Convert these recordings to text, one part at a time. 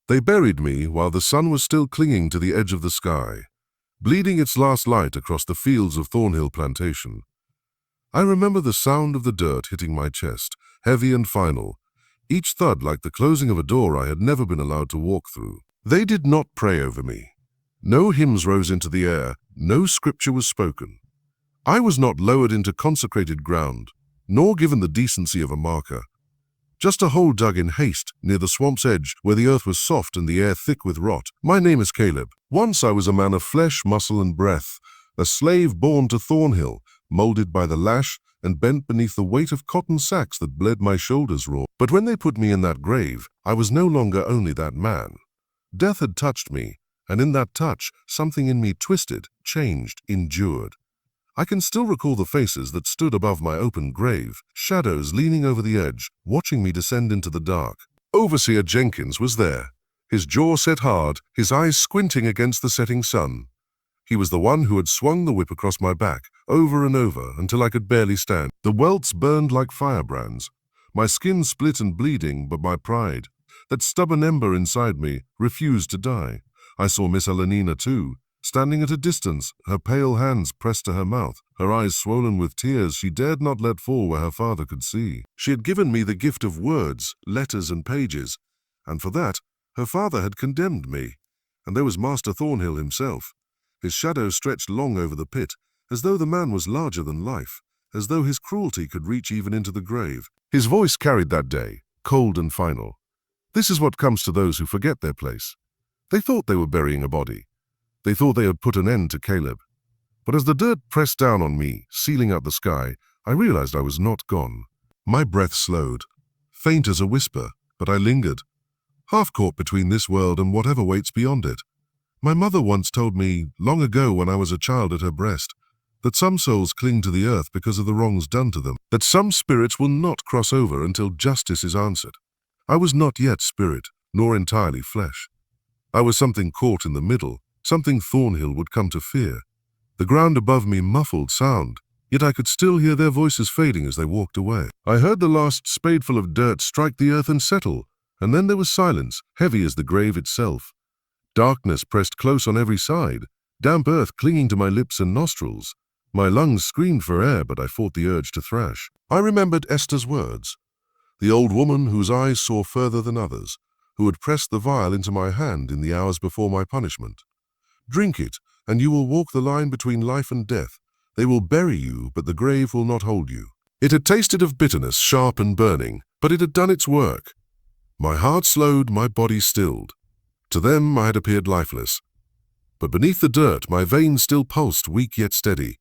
They buried me while the sun was still clinging to the edge of the sky, bleeding its last light across the fields of Thornhill Plantation. I remember the sound of the dirt hitting my chest, heavy and final, each thud like the closing of a door I had never been allowed to walk through. They did not pray over me. No hymns rose into the air, no scripture was spoken. I was not lowered into consecrated ground, nor given the decency of a marker. Just a hole dug in haste near the swamp's edge where the earth was soft and the air thick with rot. My name is Caleb. Once I was a man of flesh, muscle, and breath, a slave born to Thornhill, molded by the lash and bent beneath the weight of cotton sacks that bled my shoulders raw. But when they put me in that grave, I was no longer only that man. Death had touched me, and in that touch, something in me twisted, changed, endured. I can still recall the faces that stood above my open grave, shadows leaning over the edge, watching me descend into the dark. Overseer Jenkins was there, his jaw set hard, his eyes squinting against the setting sun. He was the one who had swung the whip across my back, over and over, until I could barely stand. The welts burned like firebrands. My skin split and bleeding, but my pride, that stubborn ember inside me, refused to die. I saw Miss Elenina too, standing at a distance, her pale hands pressed to her mouth, her eyes swollen with tears she dared not let fall where her father could see. She had given me the gift of words, letters, and pages, and for that, her father had condemned me. And there was Master Thornhill himself. His shadow stretched long over the pit, as though the man was larger than life, as though his cruelty could reach even into the grave. His voice carried that day, cold and final. This is what comes to those who forget their place. They thought they were burying a body. They thought they had put an end to Caleb. But as the dirt pressed down on me, sealing out the sky, I realized I was not gone. My breath slowed, faint as a whisper, but I lingered, half caught between this world and whatever waits beyond it. My mother once told me, long ago when I was a child at her breast, that some souls cling to the earth because of the wrongs done to them, that some spirits will not cross over until justice is answered. I was not yet spirit, nor entirely flesh. I was something caught in the middle, something Thornhill would come to fear. The ground above me muffled sound, yet I could still hear their voices fading as they walked away. I heard the last spadeful of dirt strike the earth and settle, and then there was silence, heavy as the grave itself. Darkness pressed close on every side, damp earth clinging to my lips and nostrils. My lungs screamed for air, but I fought the urge to thrash. I remembered Esther's words, the old woman whose eyes saw further than others, who had pressed the vial into my hand in the hours before my punishment. Drink it, and you will walk the line between life and death. They will bury you, but the grave will not hold you. It had tasted of bitterness, sharp and burning, but it had done its work. My heart slowed, my body stilled. To them I had appeared lifeless. But beneath the dirt, my veins still pulsed, weak yet steady.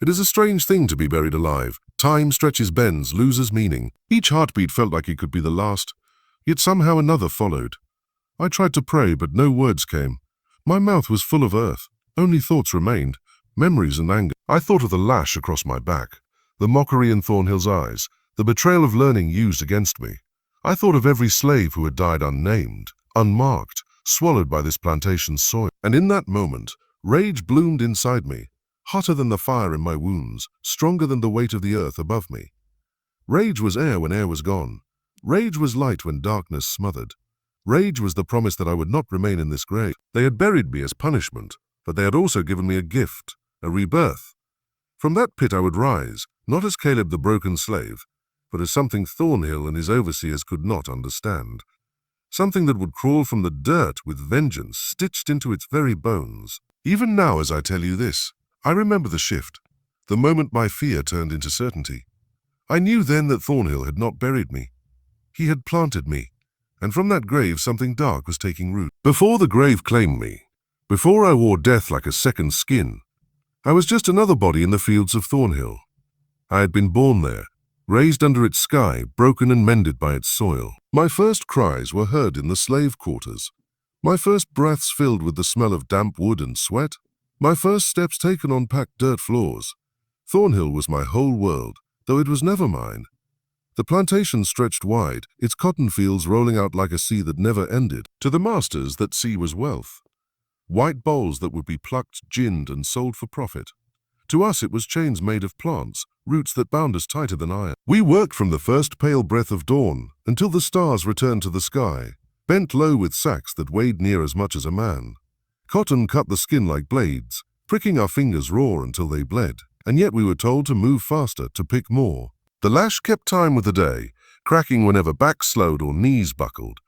It is a strange thing to be buried alive. Time stretches, bends, loses meaning. Each heartbeat felt like it could be the last, yet somehow another followed. I tried to pray, but no words came. My mouth was full of earth. Only thoughts remained, memories and anger. I thought of the lash across my back, the mockery in Thornhill's eyes, the betrayal of learning used against me. I thought of every slave who had died unnamed, unmarked, swallowed by this plantation's soil. And in that moment, rage bloomed inside me, hotter than the fire in my wounds, stronger than the weight of the earth above me. Rage was air when air was gone. Rage was light when darkness smothered. Rage was the promise that I would not remain in this grave. They had buried me as punishment, but they had also given me a gift, a rebirth. From that pit I would rise, not as Caleb the broken slave, but as something Thornhill and his overseers could not understand. Something that would crawl from the dirt with vengeance stitched into its very bones. Even now as I tell you this, I remember the shift, the moment my fear turned into certainty. I knew then that Thornhill had not buried me. He had planted me, and from that grave something dark was taking root. Before the grave claimed me, before I wore death like a second skin, I was just another body in the fields of Thornhill. I had been born there, raised under its sky, broken and mended by its soil. My first cries were heard in the slave quarters, my first breaths filled with the smell of damp wood and sweat, my first steps taken on packed dirt floors. Thornhill was my whole world, though it was never mine. The plantation stretched wide, its cotton fields rolling out like a sea that never ended. To the masters, that sea was wealth. White bowls that would be plucked, ginned, and sold for profit. To us it was chains made of plants, roots that bound us tighter than iron. We worked from the first pale breath of dawn until the stars returned to the sky, bent low with sacks that weighed near as much as a man. Cotton cut the skin like blades, pricking our fingers raw until they bled, and yet we were told to move faster, to pick more. The lash kept time with the day, cracking whenever backs slowed or knees buckled.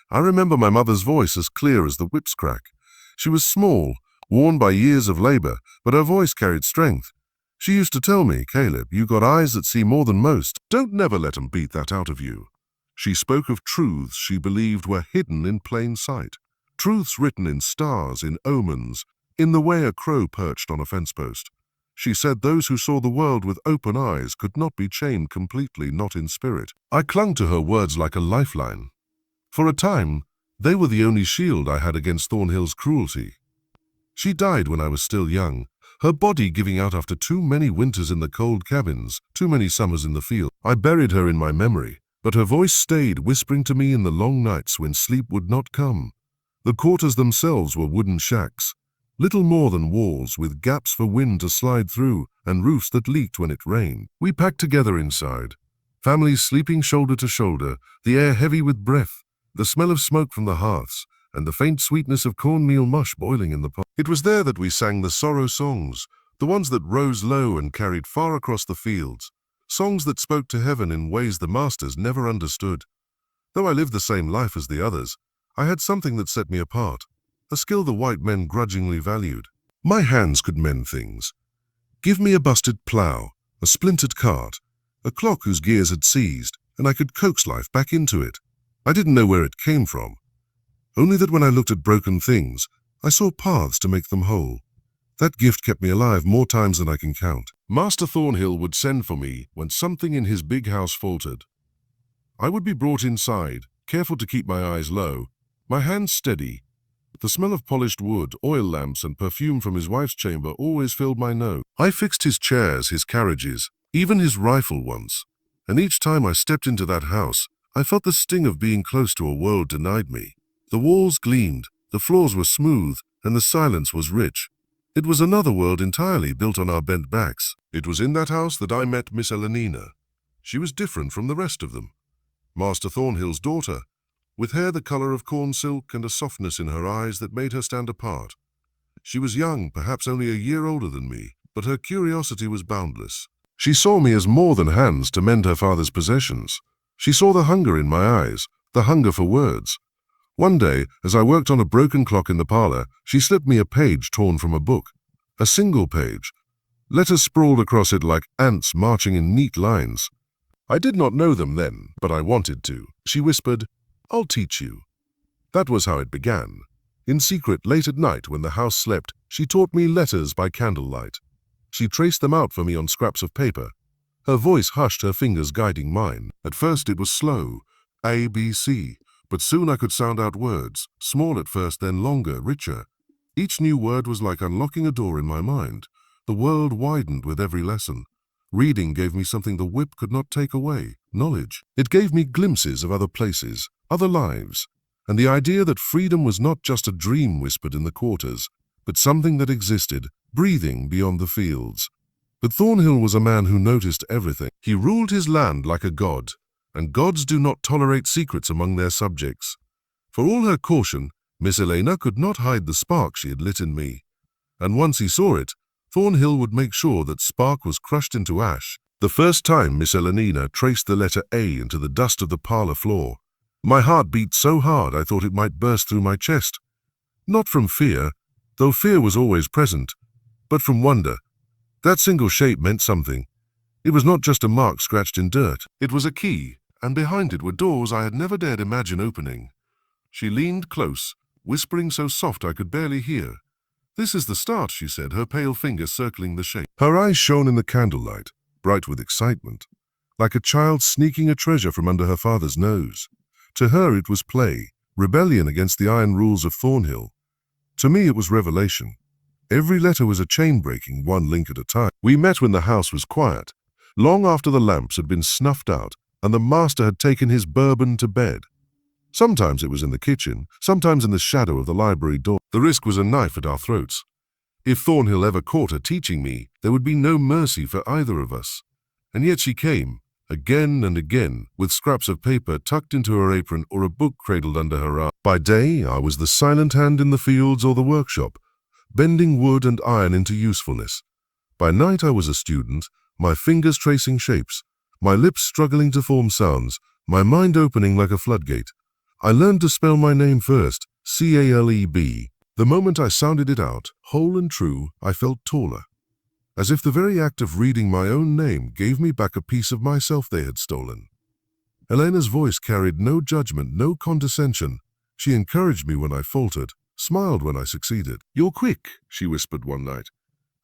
I remember my mother's voice as clear as the whip's crack. She was small, worn by years of labor, but her voice carried strength. She used to tell me, "Caleb, you got eyes that see more than most. Don't never let 'em beat that out of you." She spoke of truths she believed were hidden in plain sight. Truths written in stars, in omens, in the way a crow perched on a fence post. She said those who saw the world with open eyes could not be chained completely, not in spirit. I clung to her words like a lifeline. For a time, they were the only shield I had against Thornhill's cruelty. She died when I was still young, her body giving out after too many winters in the cold cabins, too many summers in the field. I buried her in my memory, but her voice stayed, whispering to me in the long nights when sleep would not come. The quarters themselves were wooden shacks, little more than walls with gaps for wind to slide through and roofs that leaked when it rained. We packed together inside, families sleeping shoulder to shoulder, the air heavy with breath, the smell of smoke from the hearths, and the faint sweetness of cornmeal mush boiling in the pot. It was there that we sang the sorrow songs, the ones that rose low and carried far across the fields, songs that spoke to heaven in ways the masters never understood. Though I lived the same life as the others, I had something that set me apart, a skill the white men grudgingly valued. My hands could mend things. Give me a busted plow, a splintered cart, a clock whose gears had seized, and I could coax life back into it. I didn't know where it came from, only that when I looked at broken things, I saw paths to make them whole. That gift kept me alive more times than I can count. Master Thornhill would send for me when something in his big house faltered. I would be brought inside, careful to keep my eyes low, my hands steady. The smell of polished wood, oil lamps, and perfume from his wife's chamber always filled my nose. I fixed his chairs, his carriages, even his rifle once, and each time I stepped into that house, I felt the sting of being close to a world denied me. The walls gleamed, the floors were smooth, and the silence was rich. It was another world entirely built on our bent backs. It was in that house that I met Miss Elenina. She was different from the rest of them. Master Thornhill's daughter, with hair the color of corn silk and a softness in her eyes that made her stand apart. She was young, perhaps only a year older than me, but her curiosity was boundless. She saw me as more than hands to mend her father's possessions. She saw the hunger in my eyes, the hunger for words. One day, as I worked on a broken clock in the parlor, she slipped me a page torn from a book. A single page. Letters sprawled across it like ants marching in neat lines. I did not know them then, but I wanted to. She whispered, "I'll teach you." That was how it began. In secret, late at night when the house slept, she taught me letters by candlelight. She traced them out for me on scraps of paper. Her voice hushed, her fingers guiding mine. At first it was slow, A, B, C, but soon I could sound out words, small at first, then longer, richer. Each new word was like unlocking a door in my mind. The world widened with every lesson. Reading gave me something the whip could not take away, knowledge. It gave me glimpses of other places, other lives, and the idea that freedom was not just a dream whispered in the quarters, but something that existed, breathing beyond the fields. But Thornhill was a man who noticed everything. He ruled his land like a god, and gods do not tolerate secrets among their subjects. For all her caution, Miss Elena could not hide the spark she had lit in me. And once he saw it, Thornhill would make sure that spark was crushed into ash. The first time Miss Elenina traced the letter A into the dust of the parlor floor, my heart beat so hard I thought it might burst through my chest. Not from fear, though fear was always present, but from wonder. That single shape meant something. It was not just a mark scratched in dirt. It was a key, and behind it were doors I had never dared imagine opening. She leaned close, whispering so soft I could barely hear. "This is the start," she said, her pale fingers circling the shape. Her eyes shone in the candlelight, bright with excitement, like a child sneaking a treasure from under her father's nose. To her it was play, rebellion against the iron rules of Thornhill. To me it was revelation. Every letter was a chain breaking, one link at a time. We met when the house was quiet, long after the lamps had been snuffed out and the master had taken his bourbon to bed. Sometimes it was in the kitchen, sometimes in the shadow of the library door. The risk was a knife at our throats. If Thornhill ever caught her teaching me, there would be no mercy for either of us. And yet she came, again and again, with scraps of paper tucked into her apron or a book cradled under her arm. By day, I was the silent hand in the fields or the workshop, bending wood and iron into usefulness. By night, I was a student, my fingers tracing shapes, my lips struggling to form sounds, my mind opening like a floodgate. I learned to spell my name first, C-A-L-E-B. The moment I sounded it out, whole and true, I felt taller. As if the very act of reading my own name gave me back a piece of myself they had stolen. Elena's voice carried no judgment, no condescension. She encouraged me when I faltered, smiled when I succeeded. "You're quick," she whispered one night,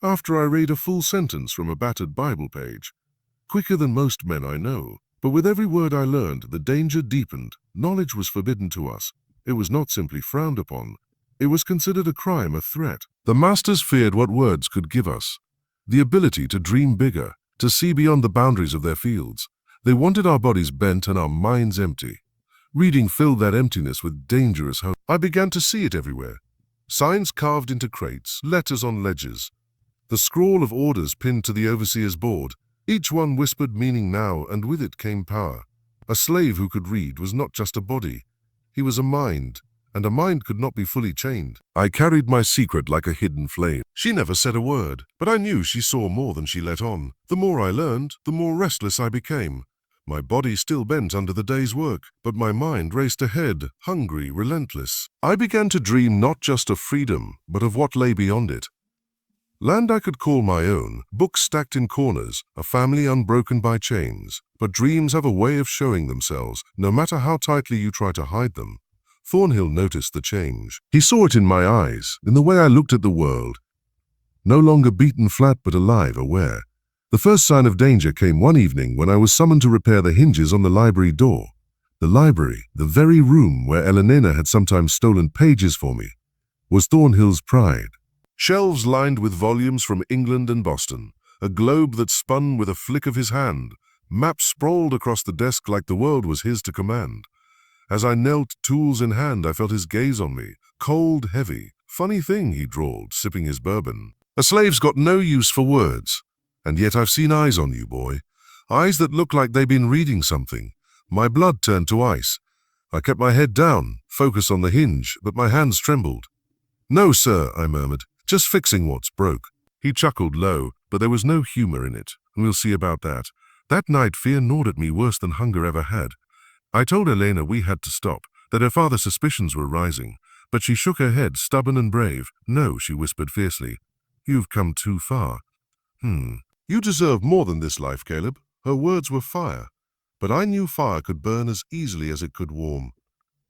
after I read a full sentence from a battered Bible page. "Quicker than most men I know." But with every word I learned, the danger deepened. Knowledge was forbidden to us. It was not simply frowned upon. It was considered a crime, a threat. The masters feared what words could give us. The ability to dream bigger, to see beyond the boundaries of their fields. They wanted our bodies bent and our minds empty. Reading filled that emptiness with dangerous hope. I began to see it everywhere. Signs carved into crates, letters on ledges. The scrawl of orders pinned to the overseer's board. Each one whispered meaning now, and with it came power. A slave who could read was not just a body. He was a mind, and a mind could not be fully chained. I carried my secret like a hidden flame. She never said a word, but I knew she saw more than she let on. The more I learned, the more restless I became. My body still bent under the day's work, but my mind raced ahead, hungry, relentless. I began to dream not just of freedom, but of what lay beyond it. Land I could call my own, books stacked in corners, a family unbroken by chains. But dreams have a way of showing themselves, no matter how tightly you try to hide them. Thornhill noticed the change. He saw it in my eyes, in the way I looked at the world. No longer beaten flat, but alive, aware. The first sign of danger came one evening when I was summoned to repair the hinges on the library door. The library, the very room where Elena had sometimes stolen pages for me, was Thornhill's pride. Shelves lined with volumes from England and Boston, a globe that spun with a flick of his hand, maps sprawled across the desk like the world was his to command. As I knelt, tools in hand, I felt his gaze on me, cold, heavy. "Funny thing," he drawled, sipping his bourbon. "A slave's got no use for words. And yet I've seen eyes on you, boy. Eyes that look like they've been reading something." My blood turned to ice. I kept my head down, focused on the hinge, but my hands trembled. "No, sir," I murmured. "Just fixing what's broke." He chuckled low, but there was no humor in it. "We'll see about that." That night, fear gnawed at me worse than hunger ever had. I told Elena we had to stop, that her father's suspicions were rising, but she shook her head, stubborn and brave. "No," she whispered fiercely. "You've come too far." "You deserve more than this life, Caleb." Her words were fire, but I knew fire could burn as easily as it could warm.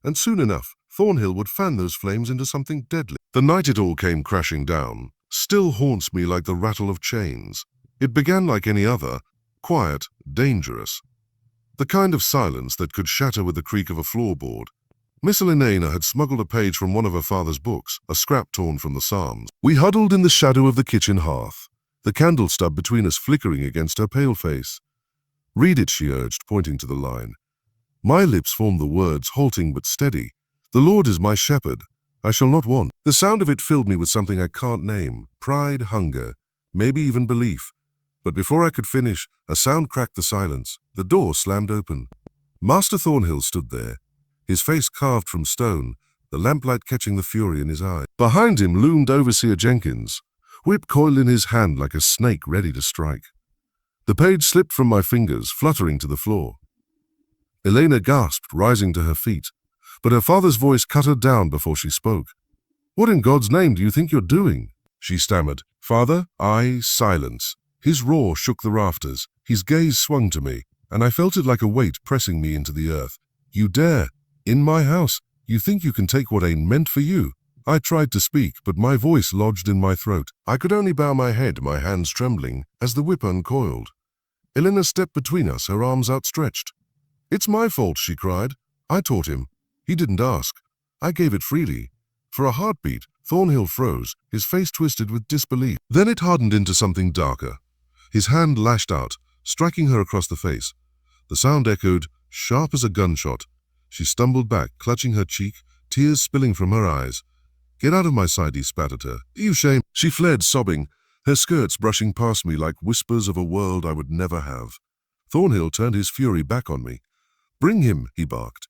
And soon enough, Thornhill would fan those flames into something deadly. The night it all came crashing down still haunts me like the rattle of chains. It began like any other, quiet, dangerous. The kind of silence that could shatter with the creak of a floorboard. Miss Elena had smuggled a page from one of her father's books, a scrap torn from the Psalms. We huddled in the shadow of the kitchen hearth, the candle stub between us flickering against her pale face. "Read it," she urged, pointing to the line. My lips formed the words, halting but steady. "The Lord is my shepherd. I shall not want." The sound of it filled me with something I can't name. Pride, hunger, maybe even belief. But before I could finish, a sound cracked the silence. The door slammed open. Master Thornhill stood there, his face carved from stone, the lamplight catching the fury in his eye. Behind him loomed Overseer Jenkins, whip coiled in his hand like a snake ready to strike. The page slipped from my fingers, fluttering to the floor. Elena gasped, rising to her feet, but her father's voice cut her down before she spoke. "What in God's name do you think you're doing?" she stammered. "Father," silence. His roar shook the rafters. His gaze swung to me, and I felt it like a weight pressing me into the earth. "You dare? In my house? You think you can take what ain't meant for you?" I tried to speak, but my voice lodged in my throat. I could only bow my head, my hands trembling, as the whip uncoiled. Elena stepped between us, her arms outstretched. "It's my fault," she cried. "I taught him. He didn't ask. I gave it freely." For a heartbeat, Thornhill froze, his face twisted with disbelief. Then it hardened into something darker. His hand lashed out, striking her across the face. The sound echoed, sharp as a gunshot. She stumbled back, clutching her cheek, tears spilling from her eyes. "Get out of my sight," he spat at her. "You shame." She fled, sobbing, her skirts brushing past me like whispers of a world I would never have. Thornhill turned his fury back on me. "Bring him," he barked.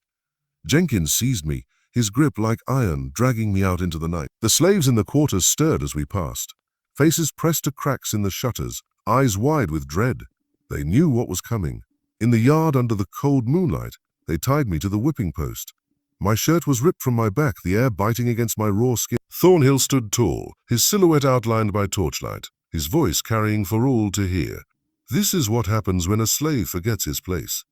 Jenkins seized me, his grip like iron, dragging me out into the night. The slaves in the quarters stirred as we passed. Faces pressed to cracks in the shutters, eyes wide with dread. They knew what was coming. In the yard under the cold moonlight, they tied me to the whipping post. My shirt was ripped from my back, the air biting against my raw skin. Thornhill stood tall, his silhouette outlined by torchlight, his voice carrying for all to hear. "This is what happens when a slave forgets his place.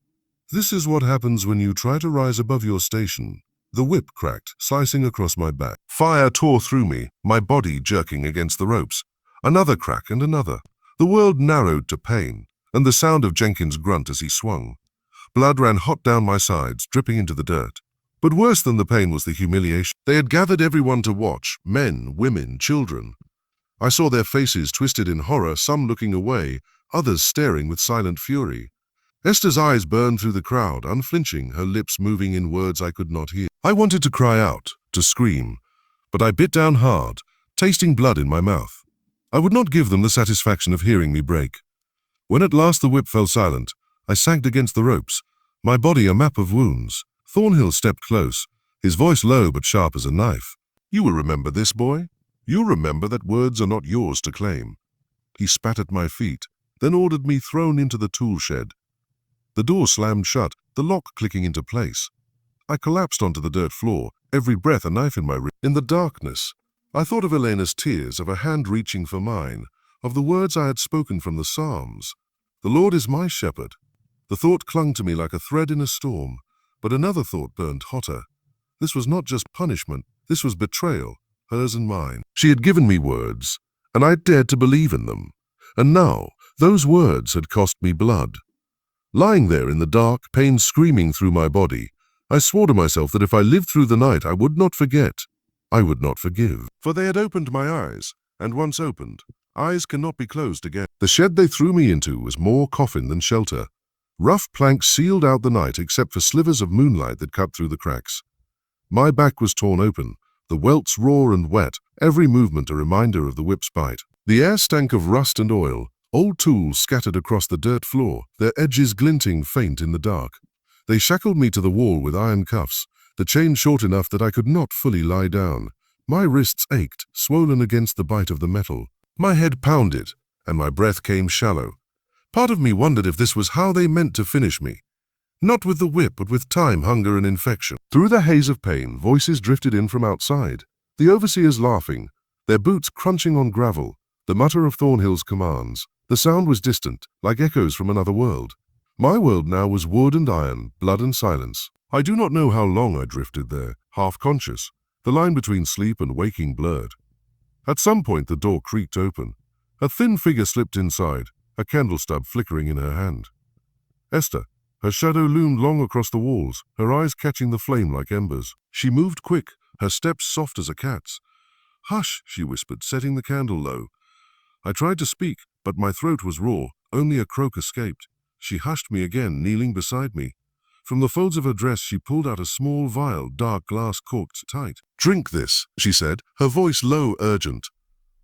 This is what happens when you try to rise above your station." The whip cracked, slicing across my back. Fire tore through me, my body jerking against the ropes. Another crack and another. The world narrowed to pain, and the sound of Jenkins' grunt as he swung. Blood ran hot down my sides, dripping into the dirt. But worse than the pain was the humiliation. They had gathered everyone to watch, men, women, children. I saw their faces twisted in horror, some looking away, others staring with silent fury. Esther's eyes burned through the crowd, unflinching, her lips moving in words I could not hear. I wanted to cry out, to scream, but I bit down hard, tasting blood in my mouth. I would not give them the satisfaction of hearing me break. When at last the whip fell silent, I sagged against the ropes, my body a map of wounds. Thornhill stepped close, his voice low but sharp as a knife. "You will remember this, boy. You'll remember that words are not yours to claim." He spat at my feet, then ordered me thrown into the tool shed. The door slammed shut, the lock clicking into place. I collapsed onto the dirt floor, every breath a knife in my ribs. In the darkness, I thought of Elena's tears, of a hand reaching for mine, of the words I had spoken from the Psalms. "The Lord is my shepherd." The thought clung to me like a thread in a storm, but another thought burned hotter. This was not just punishment, this was betrayal, hers and mine. She had given me words, and I dared to believe in them. And now, those words had cost me blood. Lying there in the dark, pain screaming through my body, I swore to myself that if I lived through the night, I would not forget. I would not forgive. For they had opened my eyes, and once opened, eyes cannot be closed again. The shed they threw me into was more coffin than shelter. Rough planks sealed out the night except for slivers of moonlight that cut through the cracks. My back was torn open, the welts raw and wet, every movement a reminder of the whip's bite. The air stank of rust and oil, old tools scattered across the dirt floor, their edges glinting faint in the dark. They shackled me to the wall with iron cuffs, the chain short enough that I could not fully lie down. My wrists ached, swollen against the bite of the metal. My head pounded, and my breath came shallow. Part of me wondered if this was how they meant to finish me. Not with the whip, but with time, hunger, and infection. Through the haze of pain, voices drifted in from outside. The overseers laughing, their boots crunching on gravel, the mutter of Thornhill's commands. The sound was distant, like echoes from another world. My world now was wood and iron, blood and silence. I do not know how long I drifted there, half conscious, the line between sleep and waking blurred. At some point the door creaked open. A thin figure slipped inside, a candle stub flickering in her hand. Esther. Her shadow loomed long across the walls, her eyes catching the flame like embers. She moved quick, her steps soft as a cat's. "Hush," she whispered, setting the candle low. I tried to speak, but my throat was raw, only a croak escaped. She hushed me again, kneeling beside me. From the folds of her dress she pulled out a small vial, dark glass corked tight. "Drink this," she said, her voice low, urgent.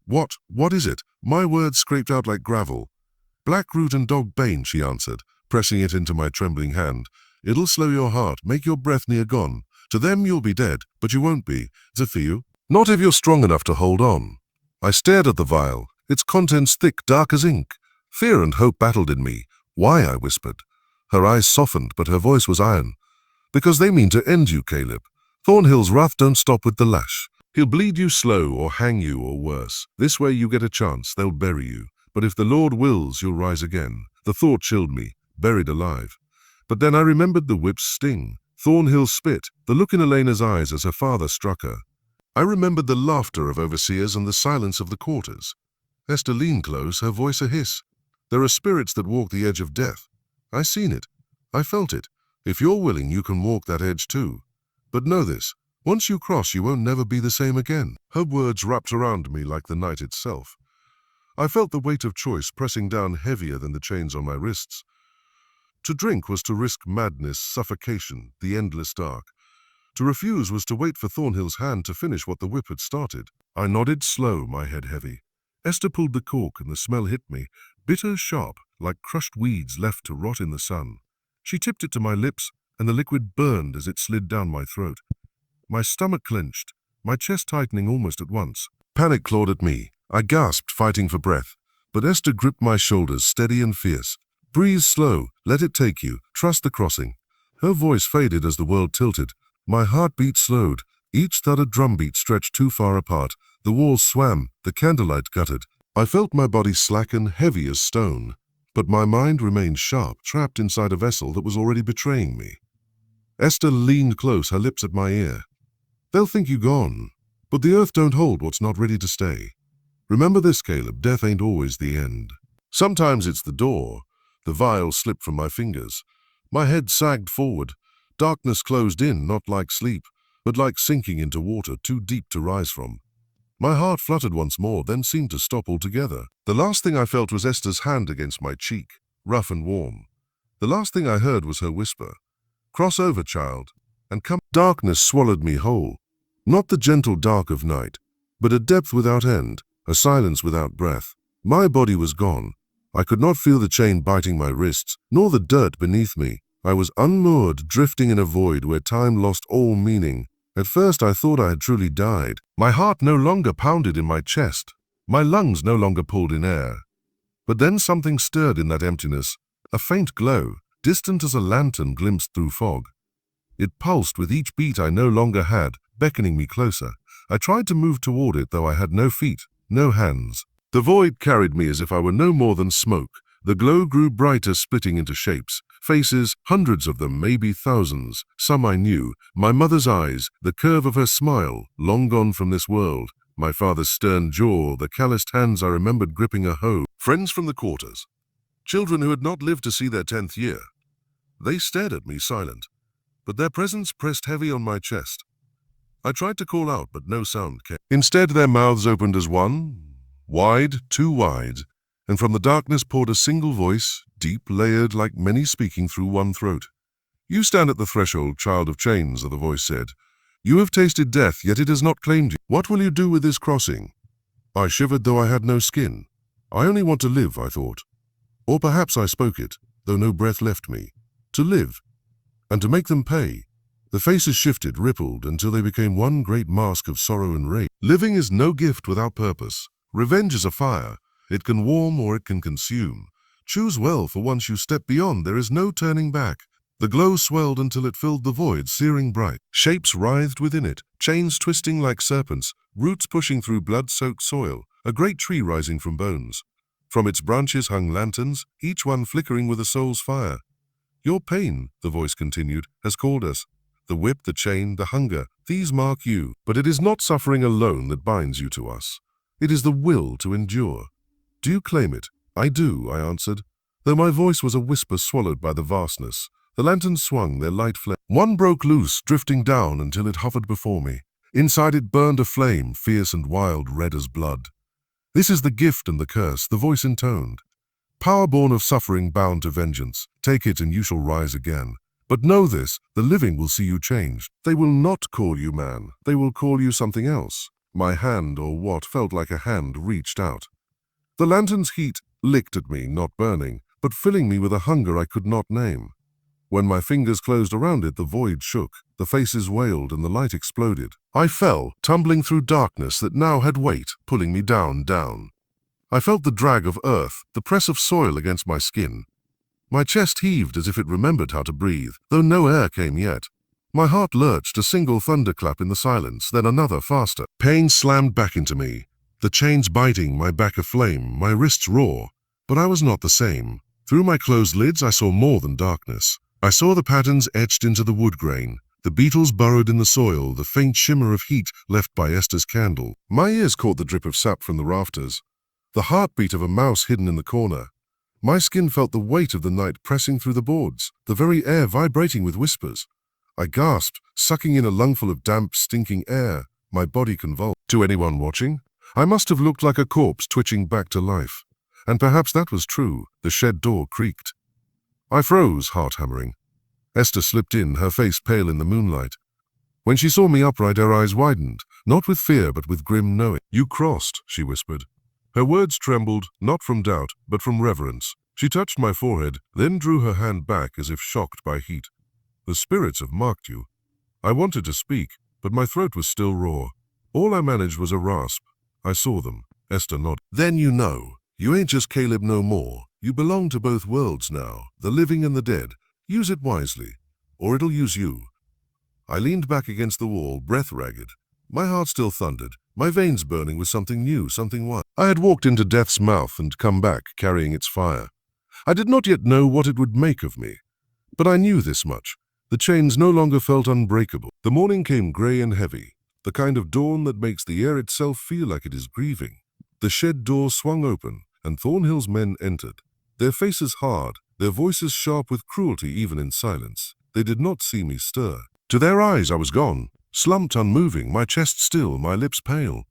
What is it?" My words scraped out like gravel. "Blackroot and dog bane," she answered, pressing it into my trembling hand. "It'll slow your heart, make your breath near gone. To them you'll be dead, but you won't be. Zephiu. Not if you're strong enough to hold on." I stared at the vial, its contents thick, dark as ink. Fear and hope battled in me. "Why?" I whispered. Her eyes softened, but her voice was iron. "Because they mean to end you, Caleb. Thornhill's wrath don't stop with the lash. He'll bleed you slow or hang you or worse. This way you get a chance, they'll bury you. But if the Lord wills, you'll rise again." The thought chilled me. Buried alive. But then I remembered the whip's sting, Thornhill's spit, the look in Elena's eyes as her father struck her. I remembered the laughter of overseers and the silence of the quarters. Esther leaned close, her voice a hiss. "There are spirits that walk the edge of death. I seen it. I felt it. If you're willing, you can walk that edge too. But know this, once you cross, you won't never be the same again." Her words wrapped around me like the night itself. I felt the weight of choice pressing down heavier than the chains on my wrists. To drink was to risk madness, suffocation, the endless dark. To refuse was to wait for Thornhill's hand to finish what the whip had started. I nodded slow, my head heavy. Esther pulled the cork and the smell hit me, bitter, sharp, like crushed weeds left to rot in the sun. She tipped it to my lips, and the liquid burned as it slid down my throat. My stomach clenched, my chest tightening almost at once. Panic clawed at me. I gasped, fighting for breath. But Esther gripped my shoulders, steady and fierce. "Breathe slow, let it take you, trust the crossing." Her voice faded as the world tilted. My heartbeat slowed. Each thudded drumbeat stretched too far apart. The walls swam, the candlelight guttered. I felt my body slacken, heavy as stone. But my mind remained sharp, trapped inside a vessel that was already betraying me. Esther leaned close, her lips at my ear. "They'll think you gone, but the earth don't hold what's not ready to stay. Remember this, Caleb, death ain't always the end. Sometimes it's the door." The vial slipped from my fingers. My head sagged forward. Darkness closed in, not like sleep, but like sinking into water too deep to rise from. My heart fluttered once more, then seemed to stop altogether. The last thing I felt was Esther's hand against my cheek, rough and warm. The last thing I heard was her whisper, "Cross over, child, and come." Darkness swallowed me whole. Not the gentle dark of night, but a depth without end, a silence without breath. My body was gone. I could not feel the chain biting my wrists, nor the dirt beneath me. I was unmoored, drifting in a void where time lost all meaning. At first I thought I had truly died. My heart no longer pounded in my chest. My lungs no longer pulled in air. But then something stirred in that emptiness, a faint glow, distant as a lantern glimpsed through fog. It pulsed with each beat I no longer had, beckoning me closer. I tried to move toward it, though I had no feet, no hands. The void carried me as if I were no more than smoke. The glow grew brighter, splitting into shapes. Faces, hundreds of them, maybe thousands. Some I knew. My mother's eyes, the curve of her smile, long gone from this world. My father's stern jaw, the calloused hands I remembered gripping a hoe. Friends from the quarters. Children who had not lived to see their 10th year. They stared at me silent, but their presence pressed heavy on my chest. I tried to call out, but no sound came. Instead, their mouths opened as one, wide, too wide, and from the darkness poured a single voice, deep, layered, like many speaking through one throat. "You stand at the threshold, child of chains," the voice said. "You have tasted death, yet it has not claimed you. What will you do with this crossing?" I shivered, though I had no skin. I only want to live, I thought. Or perhaps I spoke it, though no breath left me. To live, and to make them pay. The faces shifted, rippled, until they became one great mask of sorrow and rage. Living is no gift without purpose. Revenge is a fire. It can warm or it can consume. Choose well, for once you step beyond, there is no turning back. The glow swelled until it filled the void, searing bright. Shapes writhed within it, chains twisting like serpents, roots pushing through blood-soaked soil, a great tree rising from bones. From its branches hung lanterns, each one flickering with a soul's fire. "Your pain," the voice continued, "has called us. The whip, the chain, the hunger, these mark you. But it is not suffering alone that binds you to us. It is the will to endure. Do you claim it?" "I do," I answered, though my voice was a whisper swallowed by the vastness. The lanterns swung, their light flame. One broke loose, drifting down until it hovered before me. Inside it burned a flame, fierce and wild, red as blood. "This is the gift and the curse," the voice intoned. "Power born of suffering, bound to vengeance. Take it and you shall rise again. But know this, the living will see you changed. They will not call you man. They will call you something else." My hand, or what felt like a hand, reached out. The lantern's heat licked at me, not burning, but filling me with a hunger I could not name. When my fingers closed around it, the void shook, the faces wailed, and the light exploded. I fell, tumbling through darkness that now had weight, pulling me down. I felt the drag of earth, the press of soil against my skin. My chest heaved as if it remembered how to breathe, though no air came yet. My heart lurched, a single thunderclap in the silence, then another, faster. Pain slammed back into me, the chains biting, my back aflame, my wrists raw. But I was not the same. Through my closed lids I saw more than darkness. I saw the patterns etched into the wood grain, the beetles burrowed in the soil, the faint shimmer of heat left by Esther's candle. My ears caught the drip of sap from the rafters, the heartbeat of a mouse hidden in the corner. My skin felt the weight of the night pressing through the boards, the very air vibrating with whispers. I gasped, sucking in a lungful of damp, stinking air. My body convulsed. To anyone watching, I must have looked like a corpse twitching back to life. And perhaps that was true. The shed door creaked. I froze, heart hammering. Esther slipped in, her face pale in the moonlight. When she saw me upright, her eyes widened, not with fear but with grim knowing. "You crossed," she whispered. Her words trembled, not from doubt, but from reverence. She touched my forehead, then drew her hand back as if shocked by heat. The spirits have marked you. I wanted to speak, but my throat was still raw. All I managed was a rasp. I saw them. Esther nodded. Then you know. You ain't just Caleb no more. You belong to both worlds now, the living and the dead. Use it wisely, or it'll use you. I leaned back against the wall, breath ragged. My heart still thundered, my veins burning with something new, something wild. I had walked into death's mouth and come back carrying its fire. I did not yet know what it would make of me, but I knew this much. The chains no longer felt unbreakable. The morning came grey and heavy, the kind of dawn that makes the air itself feel like it is grieving. The shed door swung open, and Thornhill's men entered. Their faces hard, their voices sharp with cruelty even in silence. They did not see me stir. To their eyes I was gone, slumped unmoving, my chest still, my lips pale.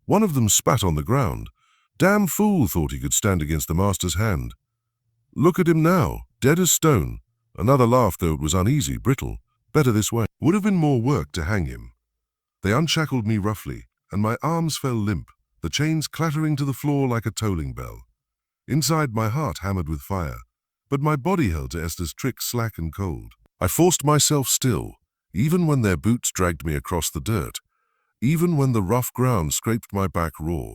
One of them spat on the ground. Damn fool thought he could stand against the master's hand. Look at him now, dead as stone. Another laughed, though it was uneasy, brittle. Better this way. Would have been more work to hang him. They unshackled me roughly, and my arms fell limp, the chains clattering to the floor like a tolling bell. Inside my heart hammered with fire, but my body held to Esther's trick slack and cold. I forced myself still, even when their boots dragged me across the dirt, even when the rough ground scraped my back raw.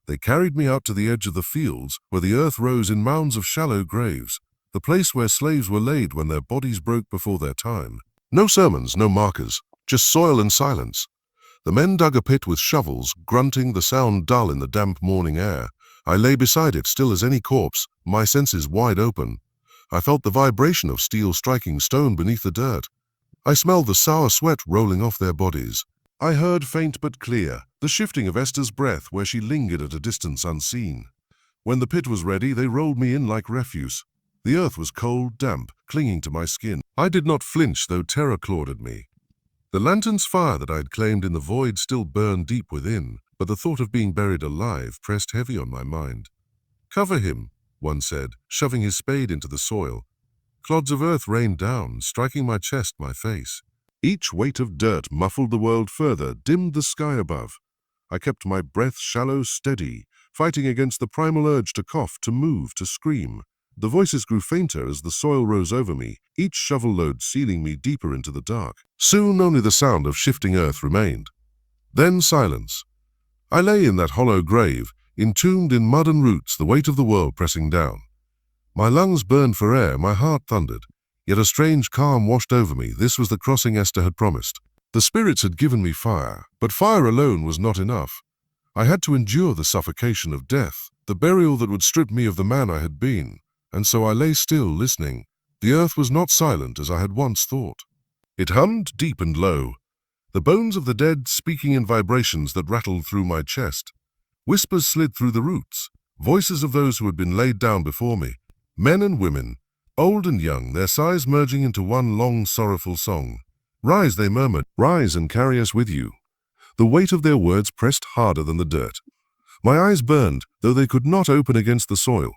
They carried me out to the edge of the fields, where the earth rose in mounds of shallow graves, the place where slaves were laid when their bodies broke before their time. No sermons, no markers, just soil and silence. The men dug a pit with shovels, grunting, the sound dull in the damp morning air. I lay beside it, still as any corpse, my senses wide open. I felt the vibration of steel striking stone beneath the dirt. I smelled the sour sweat rolling off their bodies. I heard, faint but clear, the shifting of Esther's breath where she lingered at a distance unseen. When the pit was ready, they rolled me in like refuse. The earth was cold, damp, clinging to my skin. I did not flinch, though terror clawed at me. The lantern's fire that I had claimed in the void still burned deep within, but the thought of being buried alive pressed heavy on my mind. Cover him, one said, shoving his spade into the soil. Clods of earth rained down, striking my chest, my face. Each weight of dirt muffled the world further, dimmed the sky above. I kept my breath shallow, steady, fighting against the primal urge to cough, to move, to scream. The voices grew fainter as the soil rose over me, each shovel load sealing me deeper into the dark. Soon only the sound of shifting earth remained. Then silence. I lay in that hollow grave, entombed in mud and roots, the weight of the world pressing down. My lungs burned for air, my heart thundered. Yet a strange calm washed over me. This was the crossing Esther had promised. The spirits had given me fire, but fire alone was not enough. I had to endure the suffocation of death, the burial that would strip me of the man I had been. And so I lay still, listening. The earth was not silent as I had once thought. It hummed deep and low, the bones of the dead speaking in vibrations that rattled through my chest. Whispers slid through the roots, voices of those who had been laid down before me, men and women, old and young, their sighs merging into one long, sorrowful song. Rise, they murmured, rise and carry us with you. The weight of their words pressed harder than the dirt. My eyes burned, though they could not open against the soil.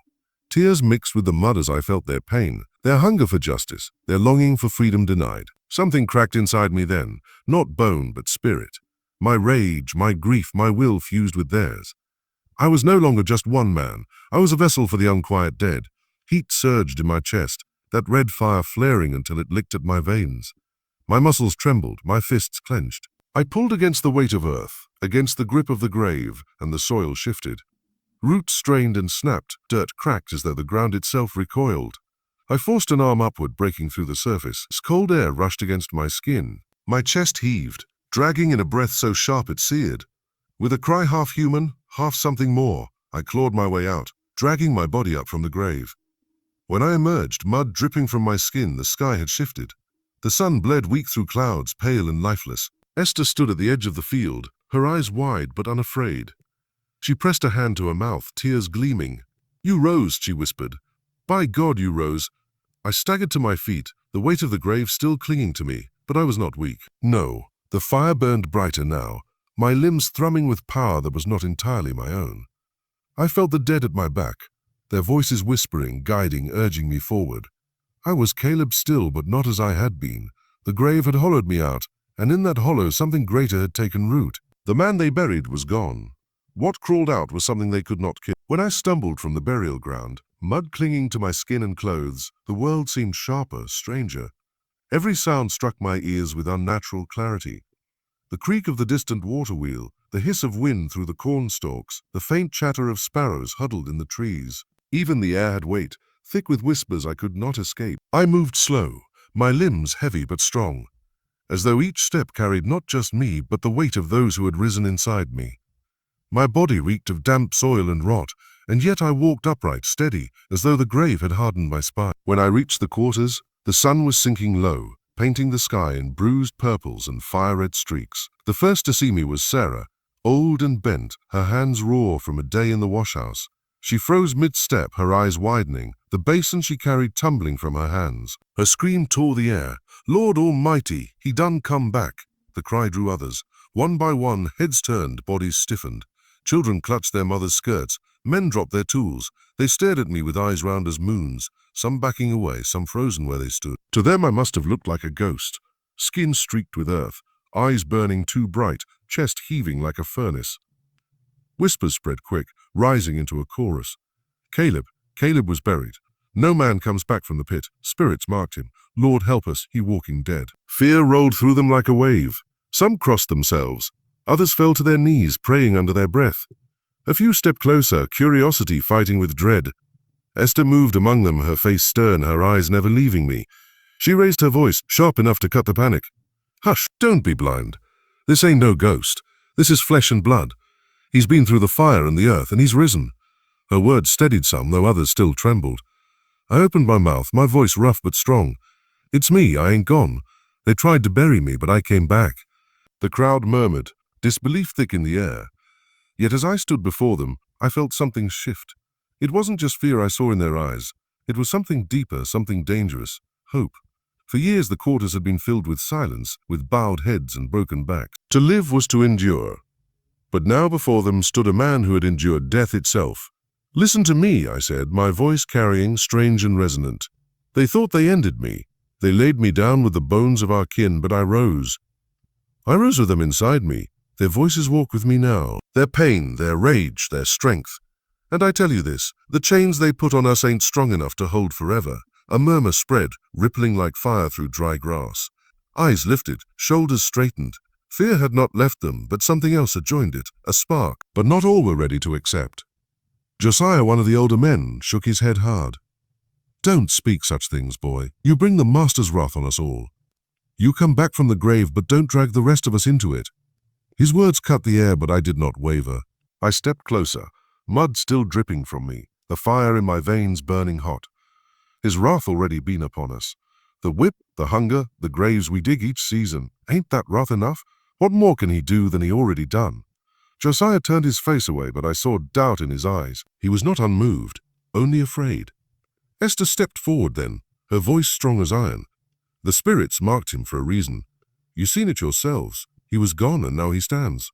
Tears mixed with the mud as I felt their pain, their hunger for justice, their longing for freedom denied. Something cracked inside me then, not bone but spirit. My rage, my grief, my will fused with theirs. I was no longer just one man. I was a vessel for the unquiet dead. Heat surged in my chest, that red fire flaring until it licked at my veins. My muscles trembled, my fists clenched. I pulled against the weight of earth, against the grip of the grave, and the soil shifted. Roots strained and snapped, dirt cracked as though the ground itself recoiled. I forced an arm upward, breaking through the surface. Cold air rushed against my skin. My chest heaved, dragging in a breath so sharp it seared. With a cry half human, half something more, I clawed my way out, dragging my body up from the grave. When I emerged, mud dripping from my skin, the sky had shifted. The sun bled weak through clouds, pale and lifeless. Esther stood at the edge of the field, her eyes wide but unafraid. She pressed a hand to her mouth, tears gleaming. You rose, she whispered. By God, you rose. I staggered to my feet, the weight of the grave still clinging to me, but I was not weak. No, the fire burned brighter now, my limbs thrumming with power that was not entirely my own. I felt the dead at my back, their voices whispering, guiding, urging me forward. I was Caleb still, but not as I had been. The grave had hollowed me out, and in that hollow something greater had taken root. The man they buried was gone. What crawled out was something they could not kill. When I stumbled from the burial ground, Mud clinging to my skin and clothes, the world seemed sharper, stranger. Every sound struck my ears with unnatural clarity. The creak of the distant water wheel, the hiss of wind through the corn stalks, the faint chatter of sparrows huddled in the trees. Even the air had weight, thick with whispers I could not escape. I moved slow, my limbs heavy but strong, as though each step carried not just me but the weight of those who had risen inside me. My body reeked of damp soil and rot, and yet I walked upright, steady, as though the grave had hardened my spine. When I reached the quarters, the sun was sinking low, painting the sky in bruised purples and fire-red streaks. The first to see me was Sarah, old and bent, her hands raw from a day in the washhouse. She froze mid-step, her eyes widening, the basin she carried tumbling from her hands. Her scream tore the air. "Lord Almighty, he done come back!" The cry drew others. One by one, heads turned, bodies stiffened. Children clutched their mothers' skirts. Men dropped their tools. They stared at me with eyes round as moons, some backing away, some frozen where they stood. To them I must have looked like a ghost, skin streaked with earth, eyes burning too bright, chest heaving like a furnace. Whispers spread quick, rising into a chorus. Caleb was buried. No man comes back from the pit. Spirits marked him. Lord help us, he walking dead. Fear rolled through them like a wave. Some crossed themselves. Others fell to their knees, praying under their breath. A few stepped closer, curiosity fighting with dread. Esther moved among them, her face stern, her eyes never leaving me. She raised her voice, sharp enough to cut the panic. "Hush, don't be blind. This ain't no ghost. This is flesh and blood. He's been through the fire and the earth, and he's risen." Her words steadied some, though others still trembled. I opened my mouth, my voice rough but strong. "It's me, I ain't gone. They tried to bury me, but I came back." The crowd murmured, disbelief thick in the air. Yet as I stood before them, I felt something shift. It wasn't just fear I saw in their eyes. It was something deeper, something dangerous. Hope. For years the quarters had been filled with silence, with bowed heads and broken backs. To live was to endure. But now before them stood a man who had endured death itself. "Listen to me," I said, my voice carrying, strange and resonant. "They thought they ended me. They laid me down with the bones of our kin, but I rose. I rose with them inside me. Their voices walk with me now. Their pain, their rage, their strength. And I tell you this, the chains they put on us ain't strong enough to hold forever." A murmur spread, rippling like fire through dry grass. Eyes lifted, shoulders straightened. Fear had not left them, but something else had joined it, a spark. But not all were ready to accept. Josiah, one of the older men, shook his head hard. "Don't speak such things, boy. You bring the master's wrath on us all. You come back from the grave, but don't drag the rest of us into it." His words cut the air, but I did not waver. I stepped closer, mud still dripping from me, the fire in my veins burning hot. His wrath already been upon us. The whip, the hunger, the graves we dig each season. Ain't that wrath enough? What more can he do than he already done? Josiah turned his face away, but I saw doubt in his eyes. He was not unmoved, only afraid. Esther stepped forward then, her voice strong as iron. "The spirits marked him for a reason. You seen it yourselves. He was gone and now he stands.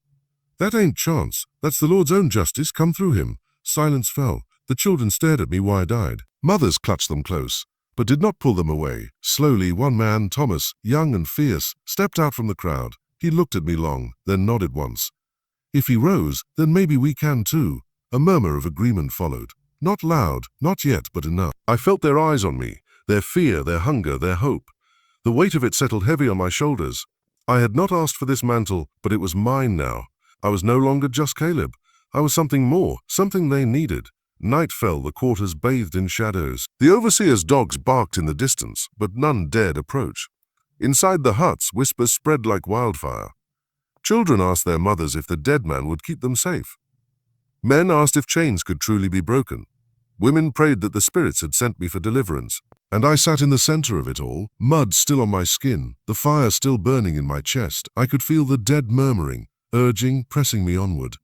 That ain't chance. That's the Lord's own justice come through him." Silence fell. The children stared at me wide-eyed. Mothers clutched them close, but did not pull them away. Slowly, one man, Thomas, young and fierce, stepped out from the crowd. He looked at me long, then nodded once. "If he rose, then maybe we can too." A murmur of agreement followed. Not loud, not yet, but enough. I felt their eyes on me, their fear, their hunger, their hope. The weight of it settled heavy on my shoulders. I had not asked for this mantle, but it was mine now. I was no longer just Caleb. I was something more, something they needed. Night fell, the quarters bathed in shadows. The overseer's dogs barked in the distance, but none dared approach. Inside the huts, whispers spread like wildfire. Children asked their mothers if the dead man would keep them safe. Men asked if chains could truly be broken. Women prayed that the spirits had sent me for deliverance. And I sat in the center of it all, mud still on my skin, the fire still burning in my chest. I could feel the dead murmuring, urging, pressing me onward.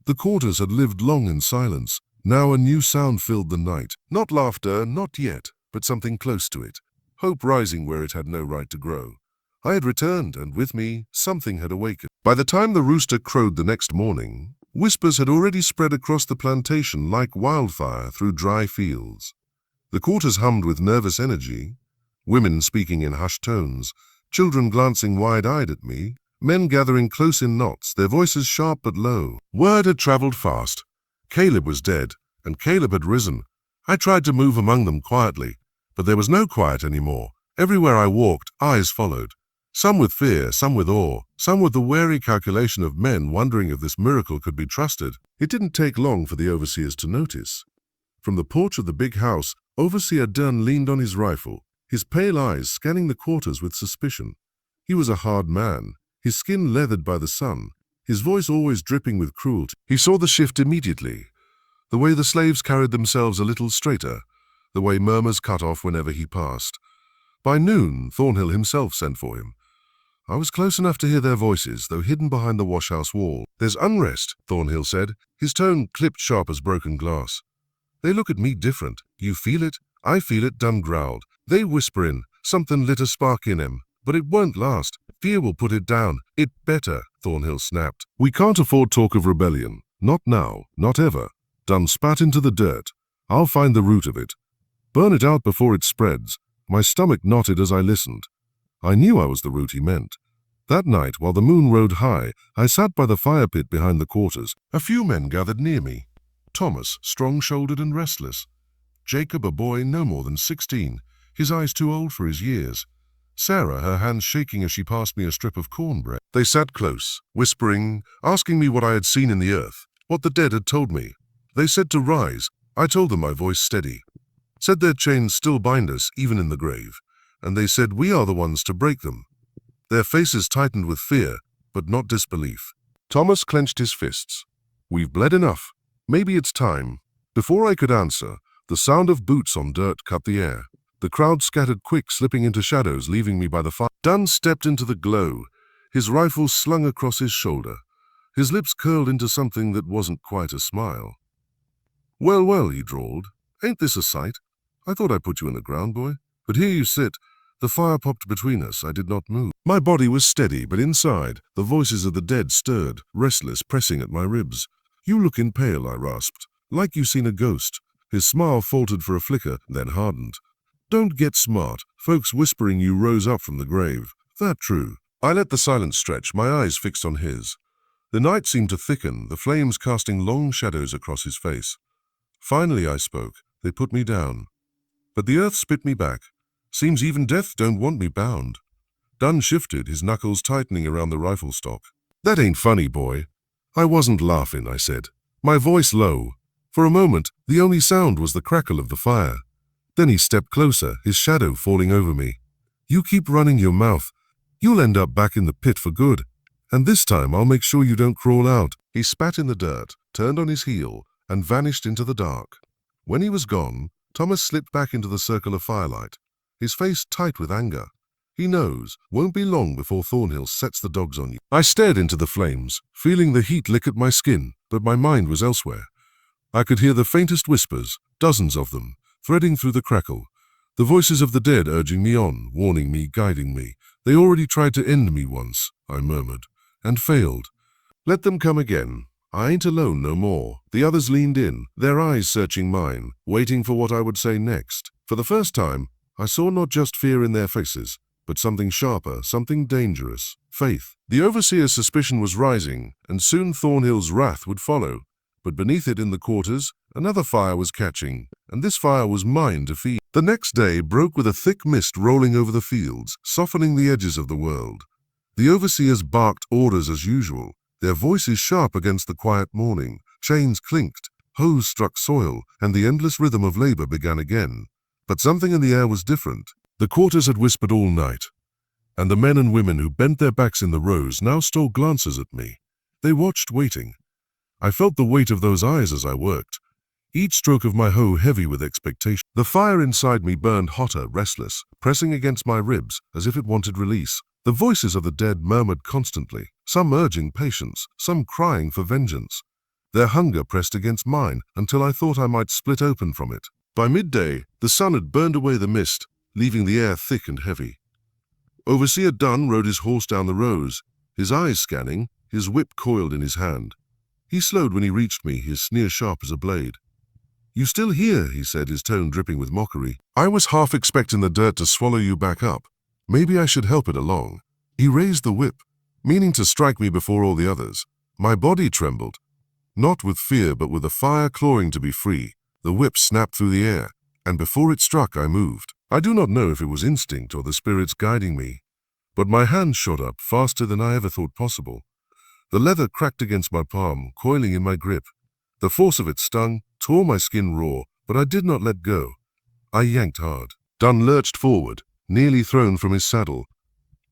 The quarters had lived long in silence. Now a new sound filled the night. Not laughter, not yet, but something close to it. Hope rising where it had no right to grow. I had returned, and with me, something had awakened. By the time the rooster crowed the next morning, whispers had already spread across the plantation like wildfire through dry fields. The quarters hummed with nervous energy, women speaking in hushed tones, children glancing wide-eyed at me, men gathering close in knots, their voices sharp but low. Word had traveled fast. Caleb was dead, and Caleb had risen. I tried to move among them quietly, but there was no quiet anymore. Everywhere I walked, eyes followed. Some with fear, some with awe, some with the wary calculation of men wondering if this miracle could be trusted. It didn't take long for the overseers to notice. From the porch of the big house, Overseer Dunn leaned on his rifle, his pale eyes scanning the quarters with suspicion. He was a hard man, his skin leathered by the sun, his voice always dripping with cruelty. He saw the shift immediately, the way the slaves carried themselves a little straighter, the way murmurs cut off whenever he passed. By noon, Thornhill himself sent for him. I was close enough to hear their voices, though hidden behind the washhouse wall. "There's unrest," Thornhill said, his tone clipped sharp as broken glass. "They look at me different. You feel it?" "I feel it," Dunn growled. "They whisper in. Something lit a spark in him. But it won't last. Fear will put it down. It better," Thornhill snapped. "We can't afford talk of rebellion. Not now. Not ever." Dunn spat into the dirt. "I'll find the root of it. Burn it out before it spreads." My stomach knotted as I listened. I knew I was the root he meant. That night, while the moon rode high, I sat by the fire pit behind the quarters. A few men gathered near me. Thomas, strong-shouldered and restless. Jacob, a boy no more than 16, his eyes too old for his years. Sarah, her hands shaking as she passed me a strip of cornbread. They sat close, whispering, asking me what I had seen in the earth, what the dead had told me. They said to rise. I told them, my voice steady. Said their chains still bind us, even in the grave. And they said we are the ones to break them. Their faces tightened with fear, but not disbelief. Thomas clenched his fists. "We've bled enough. Maybe it's time." Before I could answer, the sound of boots on dirt cut the air. The crowd scattered quick, slipping into shadows, leaving me by the fire. Dunn stepped into the glow, his rifle slung across his shoulder. His lips curled into something that wasn't quite a smile. "Well, well," he drawled. "Ain't this a sight? I thought I put you in the ground, boy. But here you sit." The fire popped between us. I did not move. My body was steady, but inside, the voices of the dead stirred, restless, pressing at my ribs. "You lookin' pale," I rasped. "Like you seen a ghost." His smile faltered for a flicker, then hardened. "Don't get smart. Folks whispering you rose up from the grave. That true?" I let the silence stretch, my eyes fixed on his. The night seemed to thicken, the flames casting long shadows across his face. Finally I spoke. They put me down. But the earth spit me back. "Seems even death don't want me bound." Dunn shifted, his knuckles tightening around the rifle stock. "That ain't funny, boy." "I wasn't laughing," I said, my voice low. For a moment, the only sound was the crackle of the fire. Then he stepped closer, his shadow falling over me. "You keep running your mouth. You'll end up back in the pit for good. And this time I'll make sure you don't crawl out." He spat in the dirt, turned on his heel, and vanished into the dark. When he was gone, Thomas slipped back into the circle of firelight, his face tight with anger. He knows, won't be long before Thornhill sets the dogs on you. I stared into the flames, feeling the heat lick at my skin, but my mind was elsewhere. I could hear the faintest whispers, dozens of them, threading through the crackle. The voices of the dead urging me on, warning me, guiding me. "They already tried to end me once," I murmured, "and failed. Let them come again. I ain't alone no more." The others leaned in, their eyes searching mine, waiting for what I would say next. For the first time, I saw not just fear in their faces, but something sharper, something dangerous. Faith. The overseer's suspicion was rising, and soon Thornhill's wrath would follow. But beneath it in the quarters, another fire was catching, and this fire was mine to feed. The next day broke with a thick mist rolling over the fields, softening the edges of the world. The overseers barked orders as usual, their voices sharp against the quiet morning. Chains clinked, hoes struck soil, and the endless rhythm of labor began again. But something in the air was different. The quarters had whispered all night, and the men and women who bent their backs in the rows now stole glances at me. They watched, waiting. I felt the weight of those eyes as I worked, each stroke of my hoe heavy with expectation. The fire inside me burned hotter, restless, pressing against my ribs as if it wanted release. The voices of the dead murmured constantly, some urging patience, some crying for vengeance. Their hunger pressed against mine until I thought I might split open from it. By midday, the sun had burned away the mist, leaving the air thick and heavy. Overseer Dunn rode his horse down the rows, his eyes scanning, his whip coiled in his hand. He slowed when he reached me, his sneer sharp as a blade. "You still here?" he said, his tone dripping with mockery. "I was half expecting the dirt to swallow you back up. Maybe I should help it along." He raised the whip, meaning to strike me before all the others. My body trembled, not with fear but with a fire clawing to be free. The whip snapped through the air, and before it struck, I moved. I do not know if it was instinct or the spirits guiding me, but my hand shot up faster than I ever thought possible. The leather cracked against my palm, coiling in my grip. The force of it stung, tore my skin raw, but I did not let go. I yanked hard. Dunn lurched forward, nearly thrown from his saddle.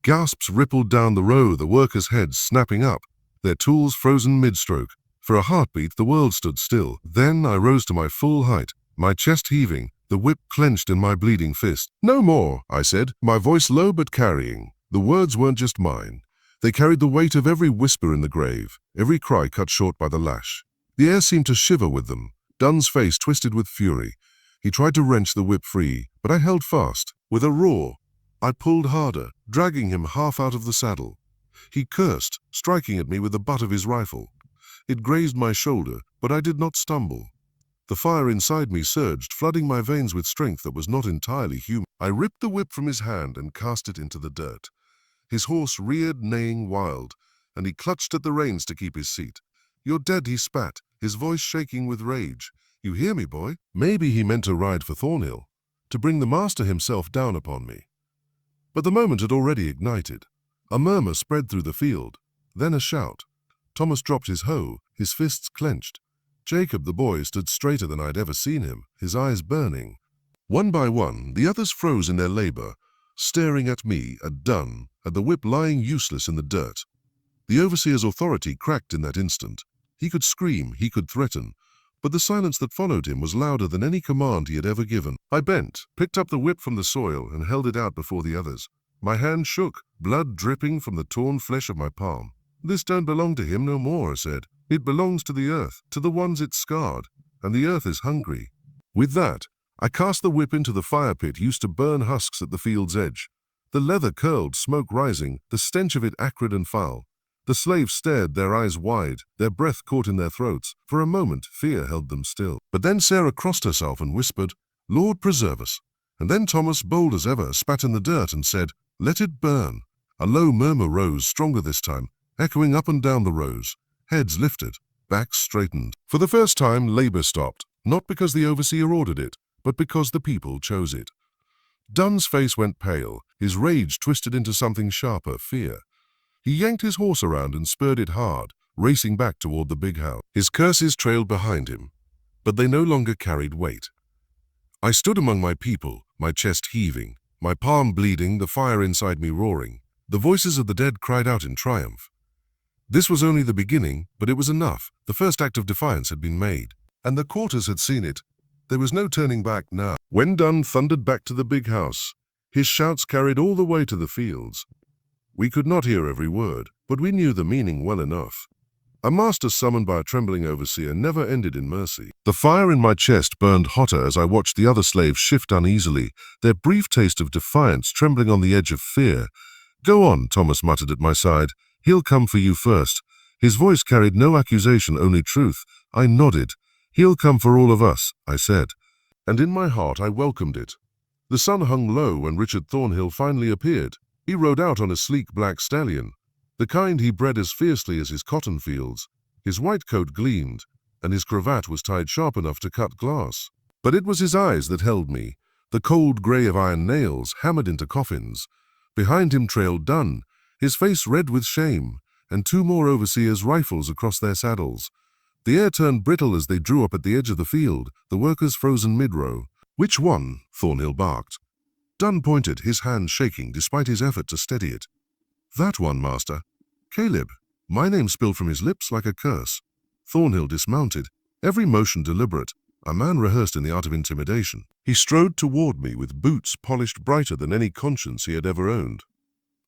Gasps rippled down the row, the workers' heads snapping up, their tools frozen mid-stroke. For a heartbeat, the world stood still. Then I rose to my full height, my chest heaving, the whip clenched in my bleeding fist. "No more," I said, my voice low but carrying. The words weren't just mine. They carried the weight of every whisper in the grave, every cry cut short by the lash. The air seemed to shiver with them. Dunn's face twisted with fury. He tried to wrench the whip free, but I held fast. With a roar, I pulled harder, dragging him half out of the saddle. He cursed, striking at me with the butt of his rifle. It grazed my shoulder, but I did not stumble. The fire inside me surged, flooding my veins with strength that was not entirely human. I ripped the whip from his hand and cast it into the dirt. His horse reared, neighing wild, and he clutched at the reins to keep his seat. "You're dead," he spat, his voice shaking with rage. "You hear me, boy?" Maybe he meant to ride for Thornhill, to bring the master himself down upon me. But the moment had already ignited. A murmur spread through the field, then a shout. Thomas dropped his hoe, his fists clenched. Jacob, the boy, stood straighter than I'd ever seen him, his eyes burning. One by one, the others froze in their labor, staring at me, at Dunn, at the whip lying useless in the dirt. The overseer's authority cracked in that instant. He could scream, he could threaten, but the silence that followed him was louder than any command he had ever given. I bent, picked up the whip from the soil, and held it out before the others. My hand shook, blood dripping from the torn flesh of my palm. "This don't belong to him no more," I said. "It belongs to the earth, to the ones it scarred, and the earth is hungry." With that, I cast the whip into the fire pit used to burn husks at the field's edge. The leather curled, smoke rising, the stench of it acrid and foul. The slaves stared, their eyes wide, their breath caught in their throats. For a moment, fear held them still. But then Sarah crossed herself and whispered, "Lord preserve us." And then Thomas, bold as ever, spat in the dirt and said, "Let it burn." A low murmur rose, stronger this time, echoing up and down the rows. Heads lifted, backs straightened. For the first time, labor stopped, not because the overseer ordered it, but because the people chose it. Dunn's face went pale, his rage twisted into something sharper, fear. He yanked his horse around and spurred it hard, racing back toward the big house. His curses trailed behind him, but they no longer carried weight. I stood among my people, my chest heaving, my palm bleeding, the fire inside me roaring. The voices of the dead cried out in triumph. This was only the beginning, but it was enough. The first act of defiance had been made, and the quarters had seen it. There was no turning back now. When Dunn thundered back to the big house, his shouts carried all the way to the fields. We could not hear every word, but we knew the meaning well enough. A master summoned by a trembling overseer never ended in mercy. The fire in my chest burned hotter as I watched the other slaves shift uneasily, their brief taste of defiance trembling on the edge of fear. "Go on," Thomas muttered at my side. "He'll come for you first." His voice carried no accusation, only truth. I nodded. "He'll come for all of us," I said. And in my heart I welcomed it. The sun hung low when Richard Thornhill finally appeared. He rode out on a sleek black stallion, the kind he bred as fiercely as his cotton fields. His white coat gleamed, and his cravat was tied sharp enough to cut glass. But it was his eyes that held me, the cold gray of iron nails hammered into coffins. Behind him trailed Dunn, his face red with shame, and two more overseers' rifles across their saddles. The air turned brittle as they drew up at the edge of the field, the workers frozen mid-row. "Which one?" Thornhill barked. Dunn pointed, his hand shaking despite his effort to steady it. "That one, master. Caleb." My name spilled from his lips like a curse. Thornhill dismounted, every motion deliberate, a man rehearsed in the art of intimidation. He strode toward me with boots polished brighter than any conscience he had ever owned.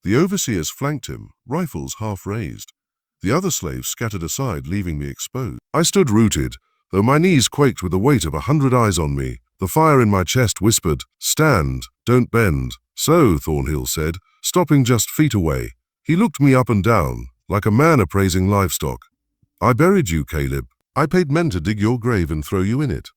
The overseers flanked him, rifles half raised. The other slaves scattered aside, leaving me exposed. I stood rooted, though my knees quaked with the weight of 100 eyes on me. The fire in my chest whispered, "Stand, don't bend." "So," Thornhill said, stopping just feet away. He looked me up and down, like a man appraising livestock. "I buried you, Caleb. I paid men to dig your grave and throw you in it.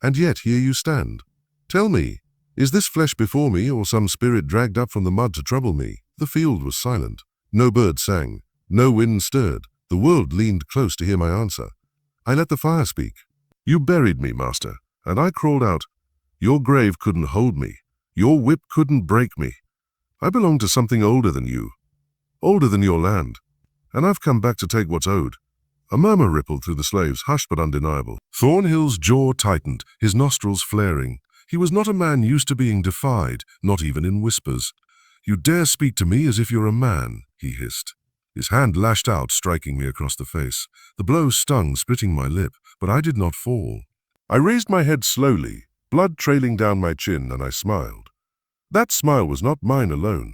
And yet here you stand. Tell me, is this flesh before me or some spirit dragged up from the mud to trouble me?" The field was silent. No bird sang. No wind stirred. The world leaned close to hear my answer. I let the fire speak. "You buried me, master, and I crawled out. Your grave couldn't hold me. Your whip couldn't break me. I belong to something older than you, older than your land, and I've come back to take what's owed. A murmur rippled through the slaves, hushed but undeniable. Thornhill's jaw tightened, his nostrils flaring. He was not a man used to being defied, not even in whispers. You dare speak to me as if you're a man, he hissed. His hand lashed out, striking me across the face. The blow stung, splitting my lip, but I did not fall. I raised my head slowly, blood trailing down my chin, and I smiled. That smile was not mine alone.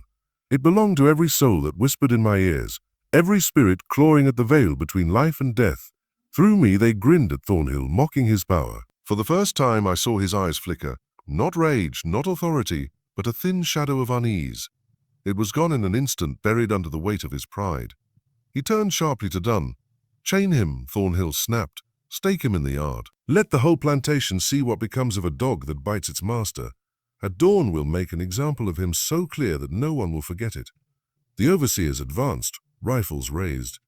It belonged to every soul that whispered in my ears, every spirit clawing at the veil between life and death. Through me they grinned at Thornhill, mocking his power. For the first time I saw his eyes flicker. Not rage, not authority, but a thin shadow of unease. It was gone in an instant, buried under the weight of his pride. He turned sharply to Dunn. Chain him, Thornhill snapped. Stake him in the yard. Let the whole plantation see what becomes of a dog that bites its master. At dawn we'll make an example of him so clear that no one will forget it. The overseers advanced, rifles raised.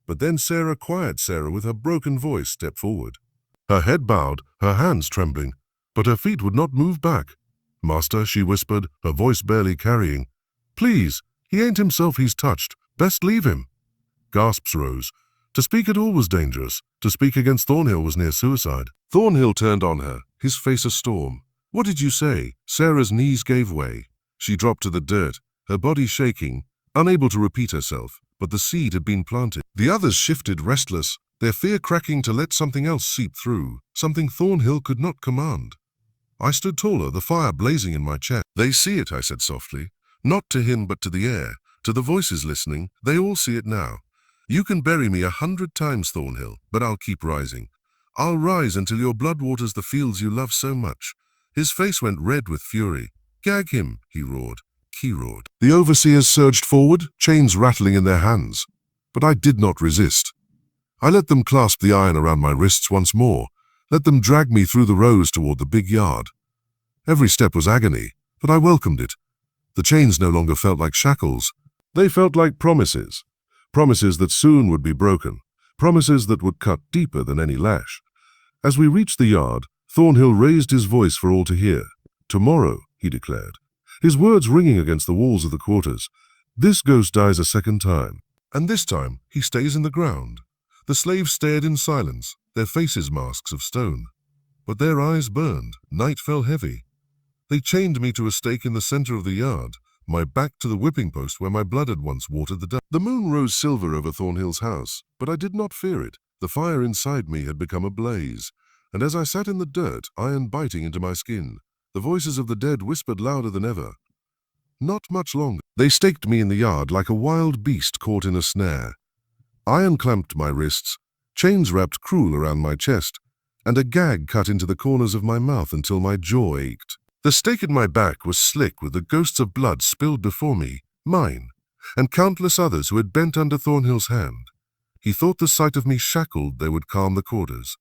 But then Sarah, quiet Sarah with her broken voice, stepped forward. Her head bowed, her hands trembling, but her feet would not move back. Master, she whispered, her voice barely carrying. Please, he ain't himself, he's touched. Best leave him. Gasps rose. To speak at all was dangerous. To speak against Thornhill was near suicide. Thornhill turned on her, his face a storm. What did you say? Sarah's knees gave way. She dropped to the dirt, her body shaking, unable to repeat herself, but the seed had been planted. The others shifted, restless, their fear cracking to let something else seep through, something Thornhill could not command. I stood taller, the fire blazing in my chest. They see it, I said softly. Not to him, but to the air, to the voices listening. They all see it now. You can bury me 100 times, Thornhill, but I'll keep rising. I'll rise until your blood waters the fields you love so much. His face went red with fury. Gag him, he roared. He roared. The overseers surged forward, chains rattling in their hands. But I did not resist. I let them clasp the iron around my wrists once more, let them drag me through the rows toward the big yard. Every step was agony, but I welcomed it. The chains no longer felt like shackles. They felt like promises. Promises that soon would be broken. Promises that would cut deeper than any lash. As we reached the yard, Thornhill raised his voice for all to hear. Tomorrow, he declared, his words ringing against the walls of the quarters. This ghost dies a second time, and this time he stays in the ground. The slaves stared in silence, their faces masks of stone. But their eyes burned, night fell heavy. They chained me to a stake in the center of the yard, my back to the whipping post where my blood had once watered the dust. The moon rose silver over Thornhill's house, but I did not fear it. The fire inside me had become ablaze, and as I sat in the dirt, iron biting into my skin, the voices of the dead whispered louder than ever. Not much longer. They staked me in the yard like a wild beast caught in a snare. Iron clamped my wrists, chains wrapped cruel around my chest, and a gag cut into the corners of my mouth until my jaw ached. The stake in my back was slick with the ghosts of blood spilled before me, mine, and countless others who had bent under Thornhill's hand. He thought the sight of me shackled they would calm the quarters.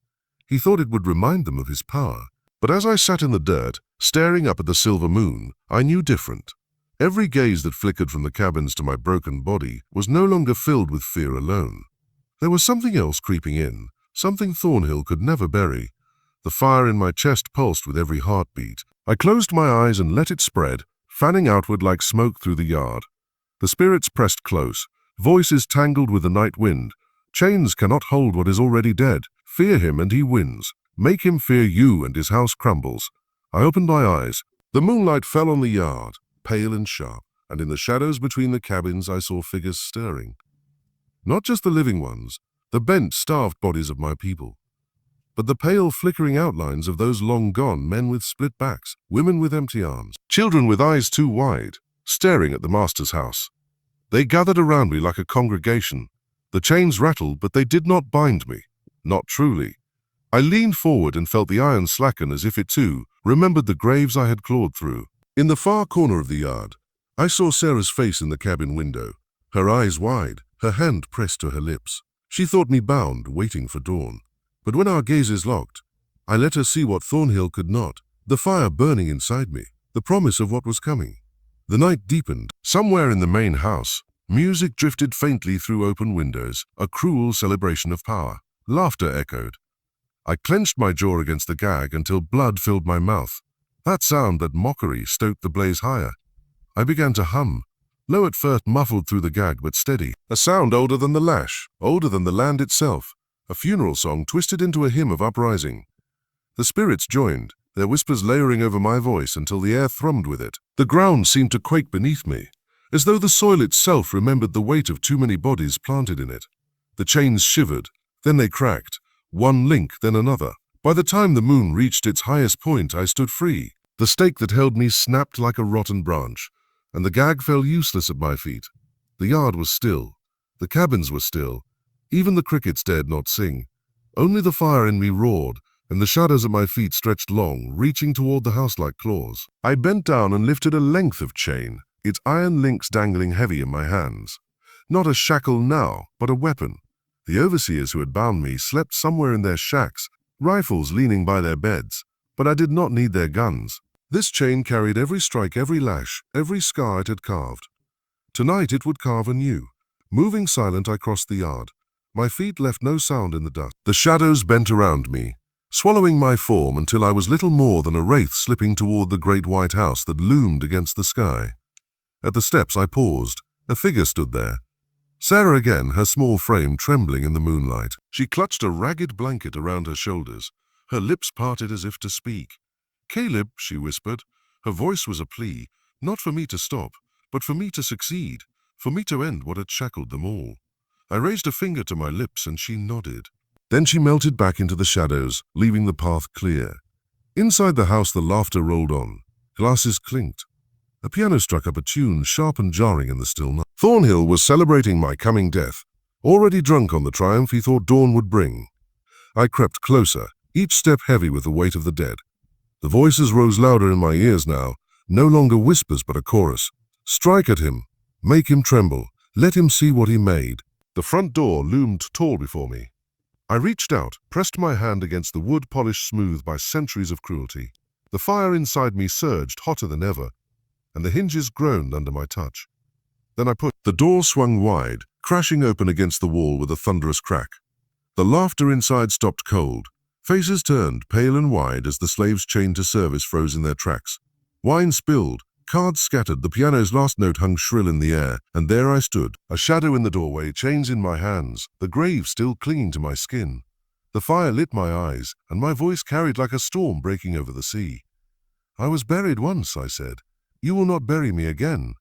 He thought it would remind them of his power. But as I sat in the dirt, staring up at the silver moon, I knew different. Every gaze that flickered from the cabins to my broken body was no longer filled with fear alone. There was something else creeping in, something Thornhill could never bury. The fire in my chest pulsed with every heartbeat. I closed my eyes and let it spread, fanning outward like smoke through the yard. The spirits pressed close, voices tangled with the night wind. Chains cannot hold what is already dead. Fear him and he wins. Make him fear you and his house crumbles. I opened my eyes. The moonlight fell on the yard, pale and sharp, and in the shadows between the cabins I saw figures stirring. Not just the living ones, the bent, starved bodies of my people, but the pale, flickering outlines of those long gone, men with split backs, women with empty arms, children with eyes too wide, staring at the master's house. They gathered around me like a congregation. The chains rattled, but they did not bind me. Not truly. I leaned forward and felt the iron slacken as if it too remembered the graves I had clawed through. In the far corner of the yard, I saw Sarah's face in the cabin window, her eyes wide, her hand pressed to her lips. She thought me bound, waiting for dawn. But when our gazes locked, I let her see what Thornhill could not, the fire burning inside me, the promise of what was coming. The night deepened. Somewhere in the main house, music drifted faintly through open windows, a cruel celebration of power. Laughter echoed. I clenched my jaw against the gag until blood filled my mouth. That sound, that mockery, stoked the blaze higher. I began to hum, low at first, muffled through the gag but steady. A sound older than the lash, older than the land itself. A funeral song twisted into a hymn of uprising. The spirits joined, their whispers layering over my voice until the air thrummed with it. The ground seemed to quake beneath me, as though the soil itself remembered the weight of too many bodies planted in it. The chains shivered, then they cracked, one link, then another. By the time the moon reached its highest point, I stood free. The stake that held me snapped like a rotten branch, and the gag fell useless at my feet. The yard was still. The cabins were still. Even the crickets dared not sing. Only the fire in me roared, and the shadows at my feet stretched long, reaching toward the house like claws. I bent down and lifted a length of chain, its iron links dangling heavy in my hands. Not a shackle now, but a weapon. The overseers who had bound me slept somewhere in their shacks, rifles leaning by their beds, but I did not need their guns. This chain carried every strike, every lash, every scar it had carved. Tonight it would carve anew. Moving silent, I crossed the yard. My feet left no sound in the dust. The shadows bent around me, swallowing my form until I was little more than a wraith slipping toward the great white house that loomed against the sky. At the steps I paused. A figure stood there. Sarah again, her small frame trembling in the moonlight. She clutched a ragged blanket around her shoulders, her lips parted as if to speak. "Caleb," she whispered. Her voice was a plea, not for me to stop, but for me to succeed, for me to end what had shackled them all. I raised a finger to my lips and she nodded. Then she melted back into the shadows, leaving the path clear. Inside the house the laughter rolled on. Glasses clinked. A piano struck up a tune, sharp and jarring in the still night. Thornhill was celebrating my coming death, already drunk on the triumph he thought dawn would bring. I crept closer, each step heavy with the weight of the dead. The voices rose louder in my ears now, no longer whispers but a chorus. Strike at him, make him tremble, let him see what he made. The front door loomed tall before me. I reached out, pressed my hand against the wood polished smooth by centuries of cruelty. The fire inside me surged hotter than ever, and the hinges groaned under my touch. Then the door swung wide, crashing open against the wall with a thunderous crack. The laughter inside stopped cold. Faces turned, pale and wide, as the slaves chained to service froze in their tracks. Wine spilled, cards scattered, the piano's last note hung shrill in the air, and there I stood, a shadow in the doorway, chains in my hands, the grave still clinging to my skin. The fire lit my eyes, and my voice carried like a storm breaking over the sea. "I was buried once," I said. "You will not bury me again."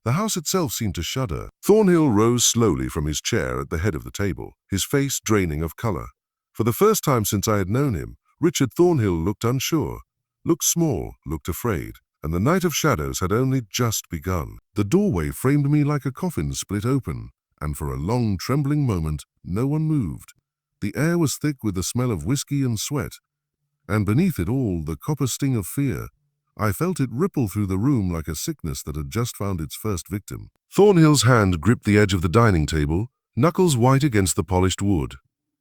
The house itself seemed to shudder. Thornhill rose slowly from his chair at the head of the table, his face draining of color. For the first time since I had known him, Richard Thornhill looked unsure, looked small, looked afraid, and the night of shadows had only just begun. The doorway framed me like a coffin split open, and for a long, trembling moment, no one moved. The air was thick with the smell of whiskey and sweat, and beneath it all, the copper sting of fear. I felt it ripple through the room like a sickness that had just found its first victim. Thornhill's hand gripped the edge of the dining table, knuckles white against the polished wood.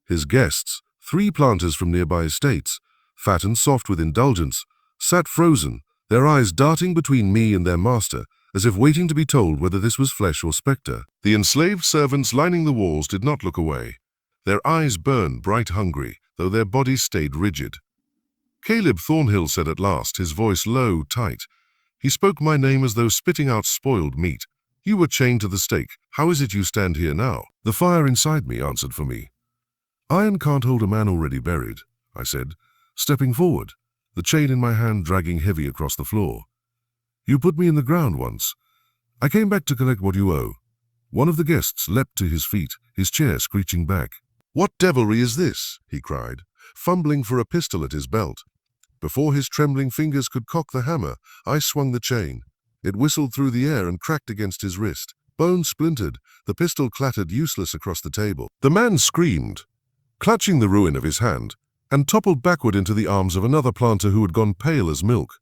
His guests, 3 planters from nearby estates, fat and soft with indulgence, sat frozen, their eyes darting between me and their master, as if waiting to be told whether this was flesh or spectre. The enslaved servants lining the walls did not look away. Their eyes burned bright hungry, though their bodies stayed rigid. "Caleb," Thornhill said at last, his voice low, tight. He spoke my name as though spitting out spoiled meat. "You were chained to the stake. How is it you stand here now?" "The fire inside me answered for me." "Iron can't hold a man already buried," I said, stepping forward, the chain in my hand dragging heavy across the floor. "You put me in the ground once. I came back to collect what you owe." One of the guests leapt to his feet, his chair screeching back. "What devilry is this?" he cried, fumbling for a pistol at his belt. Before his trembling fingers could cock the hammer, I swung the chain. It whistled through the air and cracked against his wrist. Bone splintered, the pistol clattered useless across the table. The man screamed, clutching the ruin of his hand, and toppled backward into the arms of another planter who had gone pale as milk.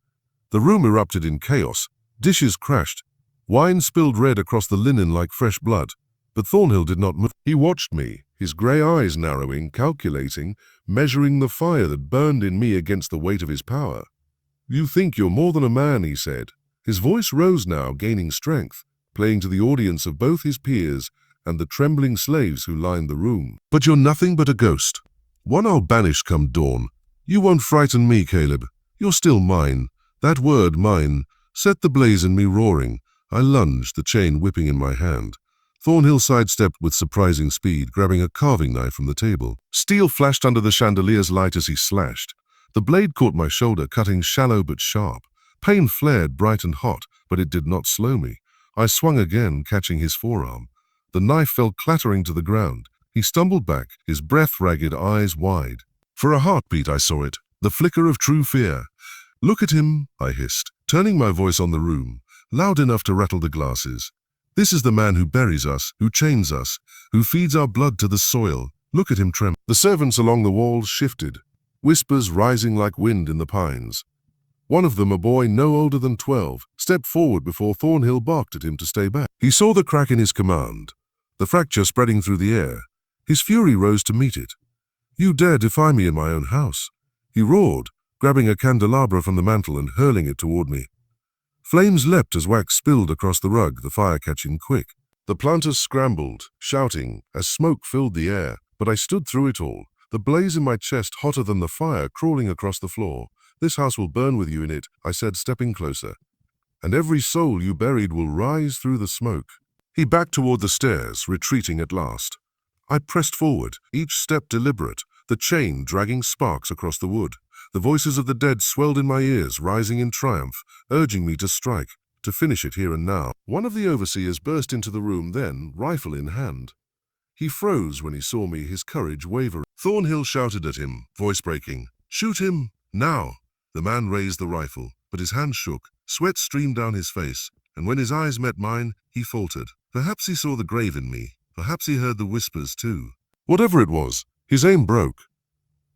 The room erupted in chaos. Dishes crashed. Wine spilled red across the linen like fresh blood. But Thornhill did not move. He watched me, his grey eyes narrowing, calculating, measuring the fire that burned in me against the weight of his power. "You think you're more than a man," he said. His voice rose now, gaining strength, playing to the audience of both his peers and the trembling slaves who lined the room. "But you're nothing but a ghost. One I'll banish come dawn. You won't frighten me, Caleb. You're still mine. That word, mine, set the blaze in me roaring. I lunged, the chain whipping in my hand. Thornhill sidestepped with surprising speed, grabbing a carving knife from the table. Steel flashed under the chandelier's light as he slashed. The blade caught my shoulder, cutting shallow but sharp. Pain flared bright and hot, but it did not slow me. I swung again, catching his forearm. The knife fell clattering to the ground. He stumbled back, his breath ragged, eyes wide. For a heartbeat I saw it, the flicker of true fear. "Look at him," I hissed, turning my voice on the room, loud enough to rattle the glasses. "This is the man who buries us, who chains us, who feeds our blood to the soil. Look at him tremble." The servants along the walls shifted, whispers rising like wind in the pines. One of them, a boy no older than 12, stepped forward before Thornhill barked at him to stay back. He saw the crack in his command, the fracture spreading through the air. His fury rose to meet it. "You dare defy me in my own house?" he roared, grabbing a candelabra from the mantel and hurling it toward me. Flames leapt as wax spilled across the rug, the fire catching quick. The planters scrambled, shouting, as smoke filled the air, but I stood through it all, the blaze in my chest hotter than the fire crawling across the floor. "This house will burn with you in it," I said, stepping closer. "And every soul you buried will rise through the smoke." He backed toward the stairs, retreating at last. I pressed forward, each step deliberate, the chain dragging sparks across the wood. The voices of the dead swelled in my ears, rising in triumph, urging me to strike, to finish it here and now. One of the overseers burst into the room then, rifle in hand. He froze when he saw me, his courage wavering. Thornhill shouted at him, voice breaking, "Shoot him, now!" The man raised the rifle, but his hand shook, sweat streamed down his face, and when his eyes met mine, he faltered. Perhaps he saw the grave in me. Perhaps he heard the whispers too. Whatever it was, his aim broke,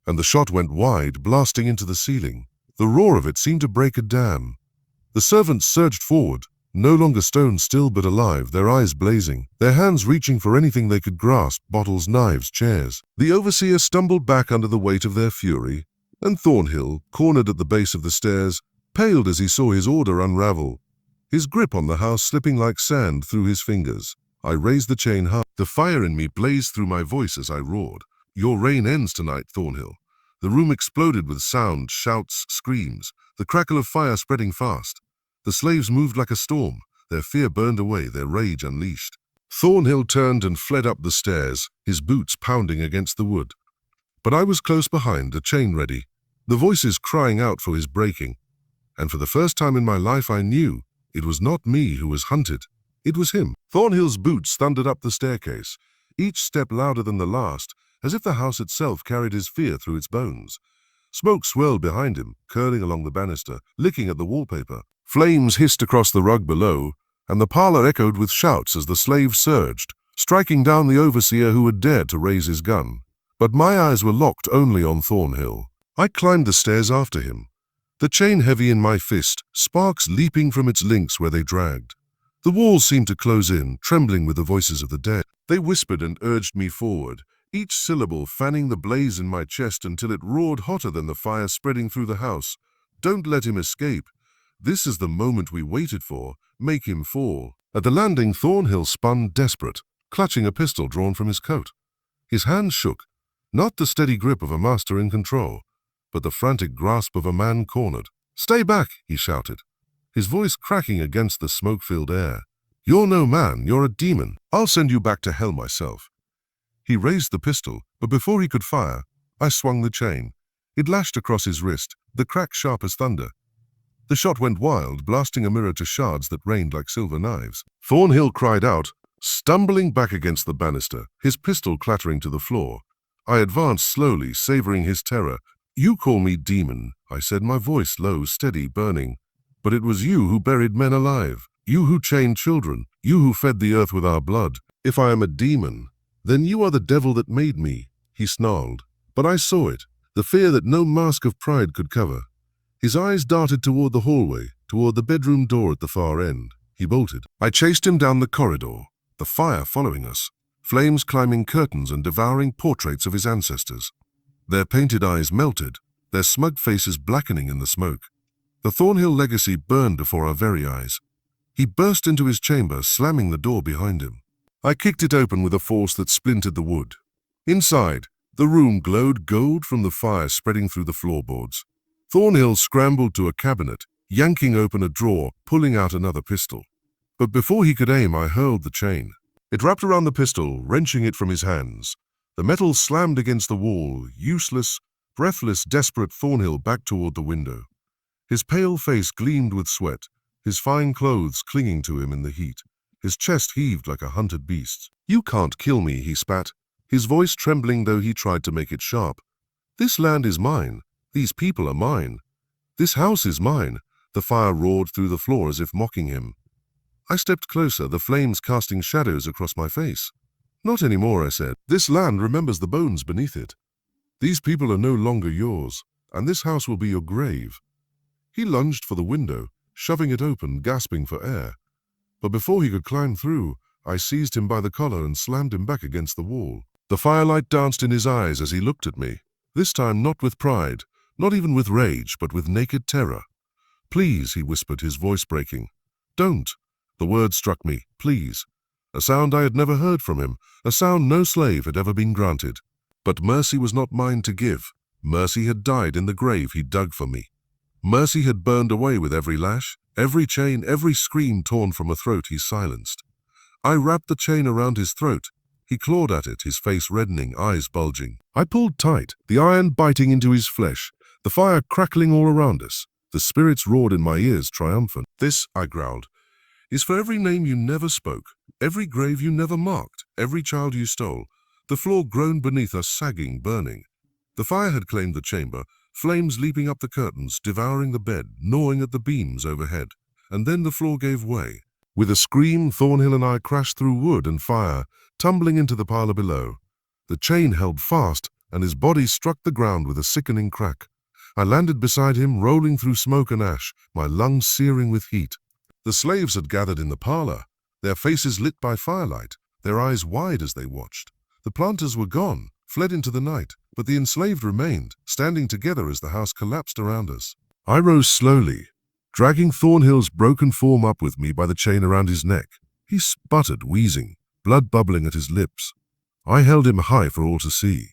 and the shot went wide, blasting into the ceiling. The roar of it seemed to break a dam. The servants surged forward, no longer stone still but alive, their eyes blazing, their hands reaching for anything they could grasp, bottles, knives, chairs. The overseer stumbled back under the weight of their fury, and Thornhill, cornered at the base of the stairs, paled as he saw his order unravel, his grip on the house slipping like sand through his fingers. I raised the chain high. The fire in me blazed through my voice as I roared. "Your reign ends tonight, Thornhill." The room exploded with sound, shouts, screams, the crackle of fire spreading fast. The slaves moved like a storm, their fear burned away, their rage unleashed. Thornhill turned and fled up the stairs, his boots pounding against the wood. But I was close behind, a chain ready, the voices crying out for his breaking. And for the first time in my life I knew it was not me who was hunted. It was him. Thornhill's boots thundered up the staircase, each step louder than the last, as if the house itself carried his fear through its bones. Smoke swirled behind him, curling along the banister, licking at the wallpaper. Flames hissed across the rug below, and the parlor echoed with shouts as the slaves surged, striking down the overseer who had dared to raise his gun. But my eyes were locked only on Thornhill. I climbed the stairs after him, the chain heavy in my fist, sparks leaping from its links where they dragged. The walls seemed to close in, trembling with the voices of the dead. They whispered and urged me forward, each syllable fanning the blaze in my chest until it roared hotter than the fire spreading through the house. "Don't let him escape. This is the moment we waited for. Make him fall." At the landing, Thornhill spun desperate, clutching a pistol drawn from his coat. His hands shook, not the steady grip of a master in control, but the frantic grasp of a man cornered. "Stay back," he shouted, his voice cracking against the smoke-filled air. "You're no man, you're a demon. I'll send you back to hell myself." He raised the pistol, but before he could fire, I swung the chain. It lashed across his wrist, the crack sharp as thunder. The shot went wild, blasting a mirror to shards that rained like silver knives. Thornhill cried out, stumbling back against the banister, his pistol clattering to the floor. I advanced slowly, savoring his terror. "You call me demon," I said, my voice low, steady, burning. "But it was you who buried men alive. You who chained children. You who fed the earth with our blood. If I am a demon, then you are the devil that made me," he snarled. But I saw it, the fear that no mask of pride could cover. His eyes darted toward the hallway, toward the bedroom door at the far end. He bolted. I chased him down the corridor, the fire following us, flames climbing curtains and devouring portraits of his ancestors. Their painted eyes melted, their smug faces blackening in the smoke. The Thornhill legacy burned before our very eyes. He burst into his chamber, slamming the door behind him. I kicked it open with a force that splintered the wood. Inside, The room glowed gold from the fire spreading through the floorboards. Thornhill scrambled to a cabinet, yanking open a drawer, pulling out another pistol. But before he could aim, I hurled the chain. It wrapped around the pistol, wrenching it from his hands. The metal slammed against the wall, useless, breathless, desperate. Thornhill backed toward the window. His pale face gleamed with sweat, his fine clothes clinging to him in the heat. His chest heaved like a hunted beast's. "You can't kill me," he spat, his voice trembling though he tried to make it sharp. "This land is mine. These people are mine. This house is mine." The fire roared through the floor as if mocking him. I stepped closer, the flames casting shadows across my face. "Not anymore," I said. "This land remembers the bones beneath it. These people are no longer yours, and this house will be your grave." He lunged for the window, shoving it open, gasping for air. But before he could climb through, I seized him by the collar and slammed him back against the wall. The firelight danced in his eyes as he looked at me, this time not with pride, not even with rage, but with naked terror. "Please," he whispered, his voice breaking. "Don't." The word struck me, please. A sound I had never heard from him, a sound no slave had ever been granted. But mercy was not mine to give. Mercy had died in the grave he dug for me. Mercy had burned away with every lash, every chain, every scream torn from a throat he silenced. I wrapped the chain around his throat. He clawed at it, his face reddening, eyes bulging. I pulled tight, the iron biting into his flesh, the fire crackling all around us. The spirits roared in my ears, triumphant. "This," I growled, "is for every name you never spoke, every grave you never marked, every child you stole." The floor groaned beneath us, sagging, burning. The fire had claimed the chamber, flames leaping up the curtains, devouring the bed, gnawing at the beams overhead. And then the floor gave way. With a scream, Thornhill and I crashed through wood and fire, tumbling into the parlor below. The chain held fast, and his body struck the ground with a sickening crack. I landed beside him, rolling through smoke and ash, my lungs searing with heat. The slaves had gathered in the parlor, their faces lit by firelight, their eyes wide as they watched. The planters were gone, fled into the night, but the enslaved remained, standing together as the house collapsed around us. I rose slowly, dragging Thornhill's broken form up with me by the chain around his neck. He sputtered, wheezing, blood bubbling at his lips. I held him high for all to see.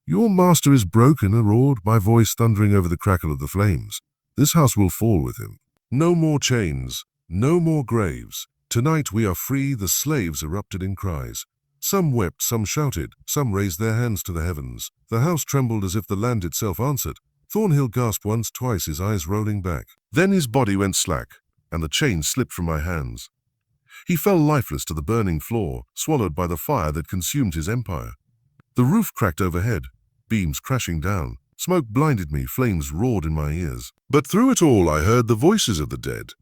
"Your master is broken," I roared, my voice thundering over the crackle of the flames. "This house will fall with him. No more chains, no more graves. Tonight we are free." The slaves erupted in cries. Some wept, some shouted, some raised their hands to the heavens. The house trembled as if the land itself answered. Thornhill gasped once, twice, his eyes rolling back. Then his body went slack, and the chain slipped from my hands. He fell lifeless to the burning floor, swallowed by the fire that consumed his empire. The roof cracked overhead, beams crashing down. Smoke blinded me, flames roared in my ears. But through it all I heard the voices of the dead.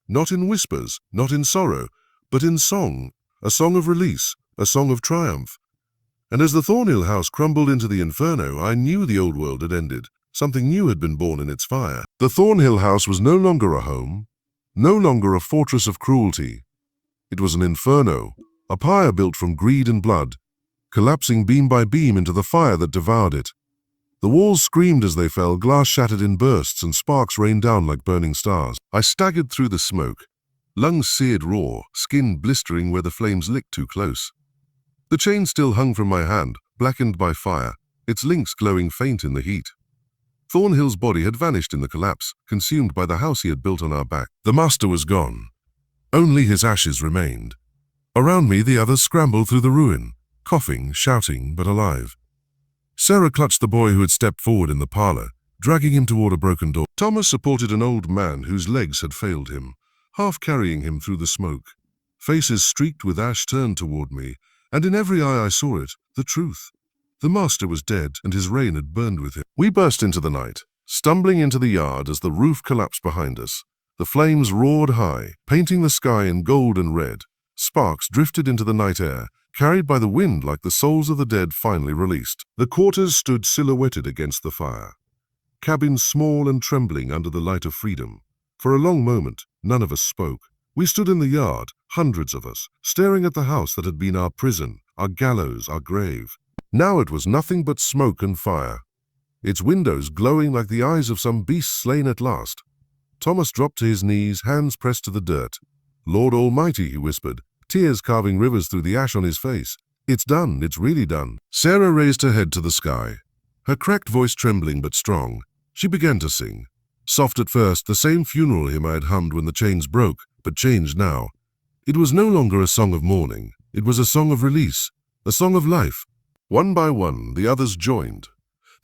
Not in whispers, not in sorrow, but in song, a song of release, a song of triumph. And as the Thornhill house crumbled into the inferno, I knew the old world had ended. Something new had been born in its fire. The Thornhill house was no longer a home, no longer a fortress of cruelty. It was an inferno, a pyre built from greed and blood, collapsing beam by beam into the fire that devoured it. The walls screamed as they fell, glass shattered in bursts, and sparks rained down like burning stars. I staggered through the smoke, lungs seared raw, skin blistering where the flames licked too close. The chain still hung from my hand, blackened by fire, its links glowing faint in the heat. Thornhill's body had vanished in the collapse, consumed by the house he had built on our back. The master was gone. Only his ashes remained. Around me, the others scrambled through the ruin, coughing, shouting, but alive. Sarah clutched the boy who had stepped forward in the parlor, dragging him toward a broken door. Thomas supported an old man whose legs had failed him, half carrying him through the smoke. Faces streaked with ash turned toward me, and in every eye I saw it, the truth. The master was dead, and his reign had burned with him. We burst into the night, stumbling into the yard as the roof collapsed behind us. The flames roared high, painting the sky in gold and red. Sparks drifted into the night air, carried by the wind like the souls of the dead finally released. The quarters stood silhouetted against the fire, cabins small and trembling under the light of freedom. For a long moment, none of us spoke. We stood in the yard, hundreds of us, staring at the house that had been our prison, our gallows, our grave. Now it was nothing but smoke and fire, its windows glowing like the eyes of some beast slain at last. Thomas dropped to his knees, hands pressed to the dirt. "Lord Almighty," he whispered, tears carving rivers through the ash on his face. It's done, it's really done. Sarah raised her head to the sky, her cracked voice trembling but strong. She began to sing. Soft at first, the same funeral hymn I had hummed when the chains broke, but changed now. It was no longer a song of mourning. It was a song of release, a song of life. One by one, the others joined,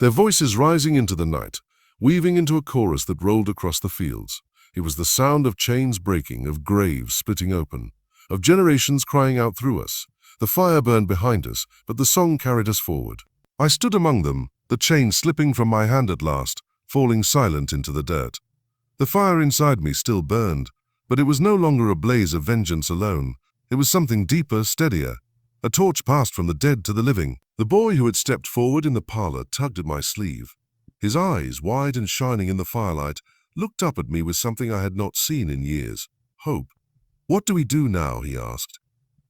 their voices rising into the night, weaving into a chorus that rolled across the fields. It was the sound of chains breaking, of graves splitting open, of generations crying out through us. The fire burned behind us, but the song carried us forward. I stood among them, the chain slipping from my hand at last, falling silent into the dirt. The fire inside me still burned, but it was no longer a blaze of vengeance alone. It was something deeper, steadier, a torch passed from the dead to the living. The boy who had stepped forward in the parlor tugged at my sleeve. His eyes, wide and shining in the firelight, looked up at me with something I had not seen in years: hope. "What do we do now?" he asked.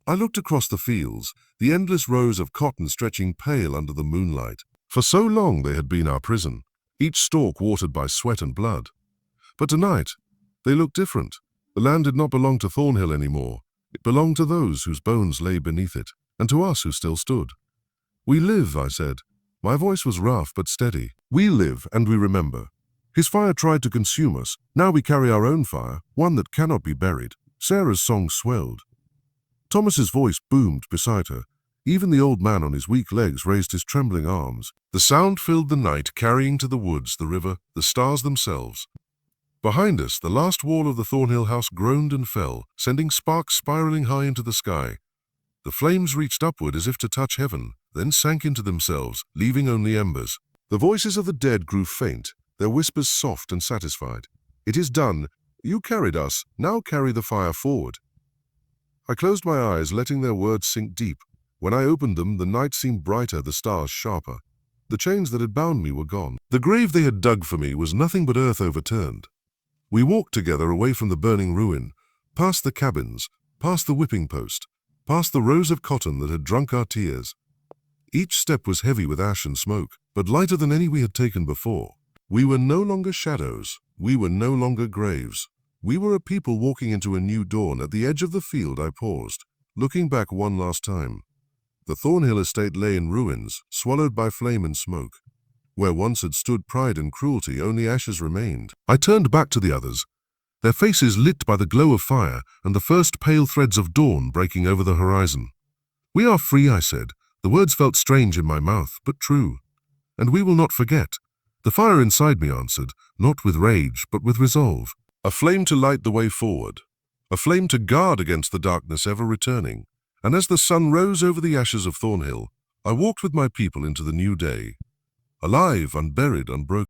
I looked across the fields, the endless rows of cotton stretching pale under the moonlight. For so long they had been our prison, each stalk watered by sweat and blood. But tonight, they looked different. The land did not belong to Thornhill anymore. It belonged to those whose bones lay beneath it, and to us who still stood. "We live," I said. My voice was rough but steady. "We live and we remember. His fire tried to consume us. Now we carry our own fire, one that cannot be buried." Sarah's song swelled. Thomas's voice boomed beside her. Even the old man on his weak legs raised his trembling arms. The sound filled the night, carrying to the woods, the river, the stars themselves. Behind us, the last wall of the Thornhill house groaned and fell, sending sparks spiraling high into the sky. The flames reached upward as if to touch heaven, then sank into themselves, leaving only embers. The voices of the dead grew faint, their whispers soft and satisfied. "It is done. You carried us. Now carry the fire forward." I closed my eyes, letting their words sink deep. When I opened them, the night seemed brighter, the stars sharper. The chains that had bound me were gone. The grave they had dug for me was nothing but earth overturned. We walked together away from the burning ruin, past the cabins, past the whipping post, past the rows of cotton that had drunk our tears. Each step was heavy with ash and smoke, but lighter than any we had taken before. We were no longer shadows. We were no longer graves. We were a people walking into a new dawn. At the edge of the field I paused, looking back one last time. The Thornhill estate lay in ruins, swallowed by flame and smoke. Where once had stood pride and cruelty, only ashes remained. I turned back to the others, their faces lit by the glow of fire and the first pale threads of dawn breaking over the horizon. "We are free," I said. The words felt strange in my mouth, but true. "And we will not forget." The fire inside me answered, not with rage, but with resolve. A flame to light the way forward, a flame to guard against the darkness ever returning. And as the sun rose over the ashes of Thornhill, I walked with my people into the new day, alive, unburied, unbroken.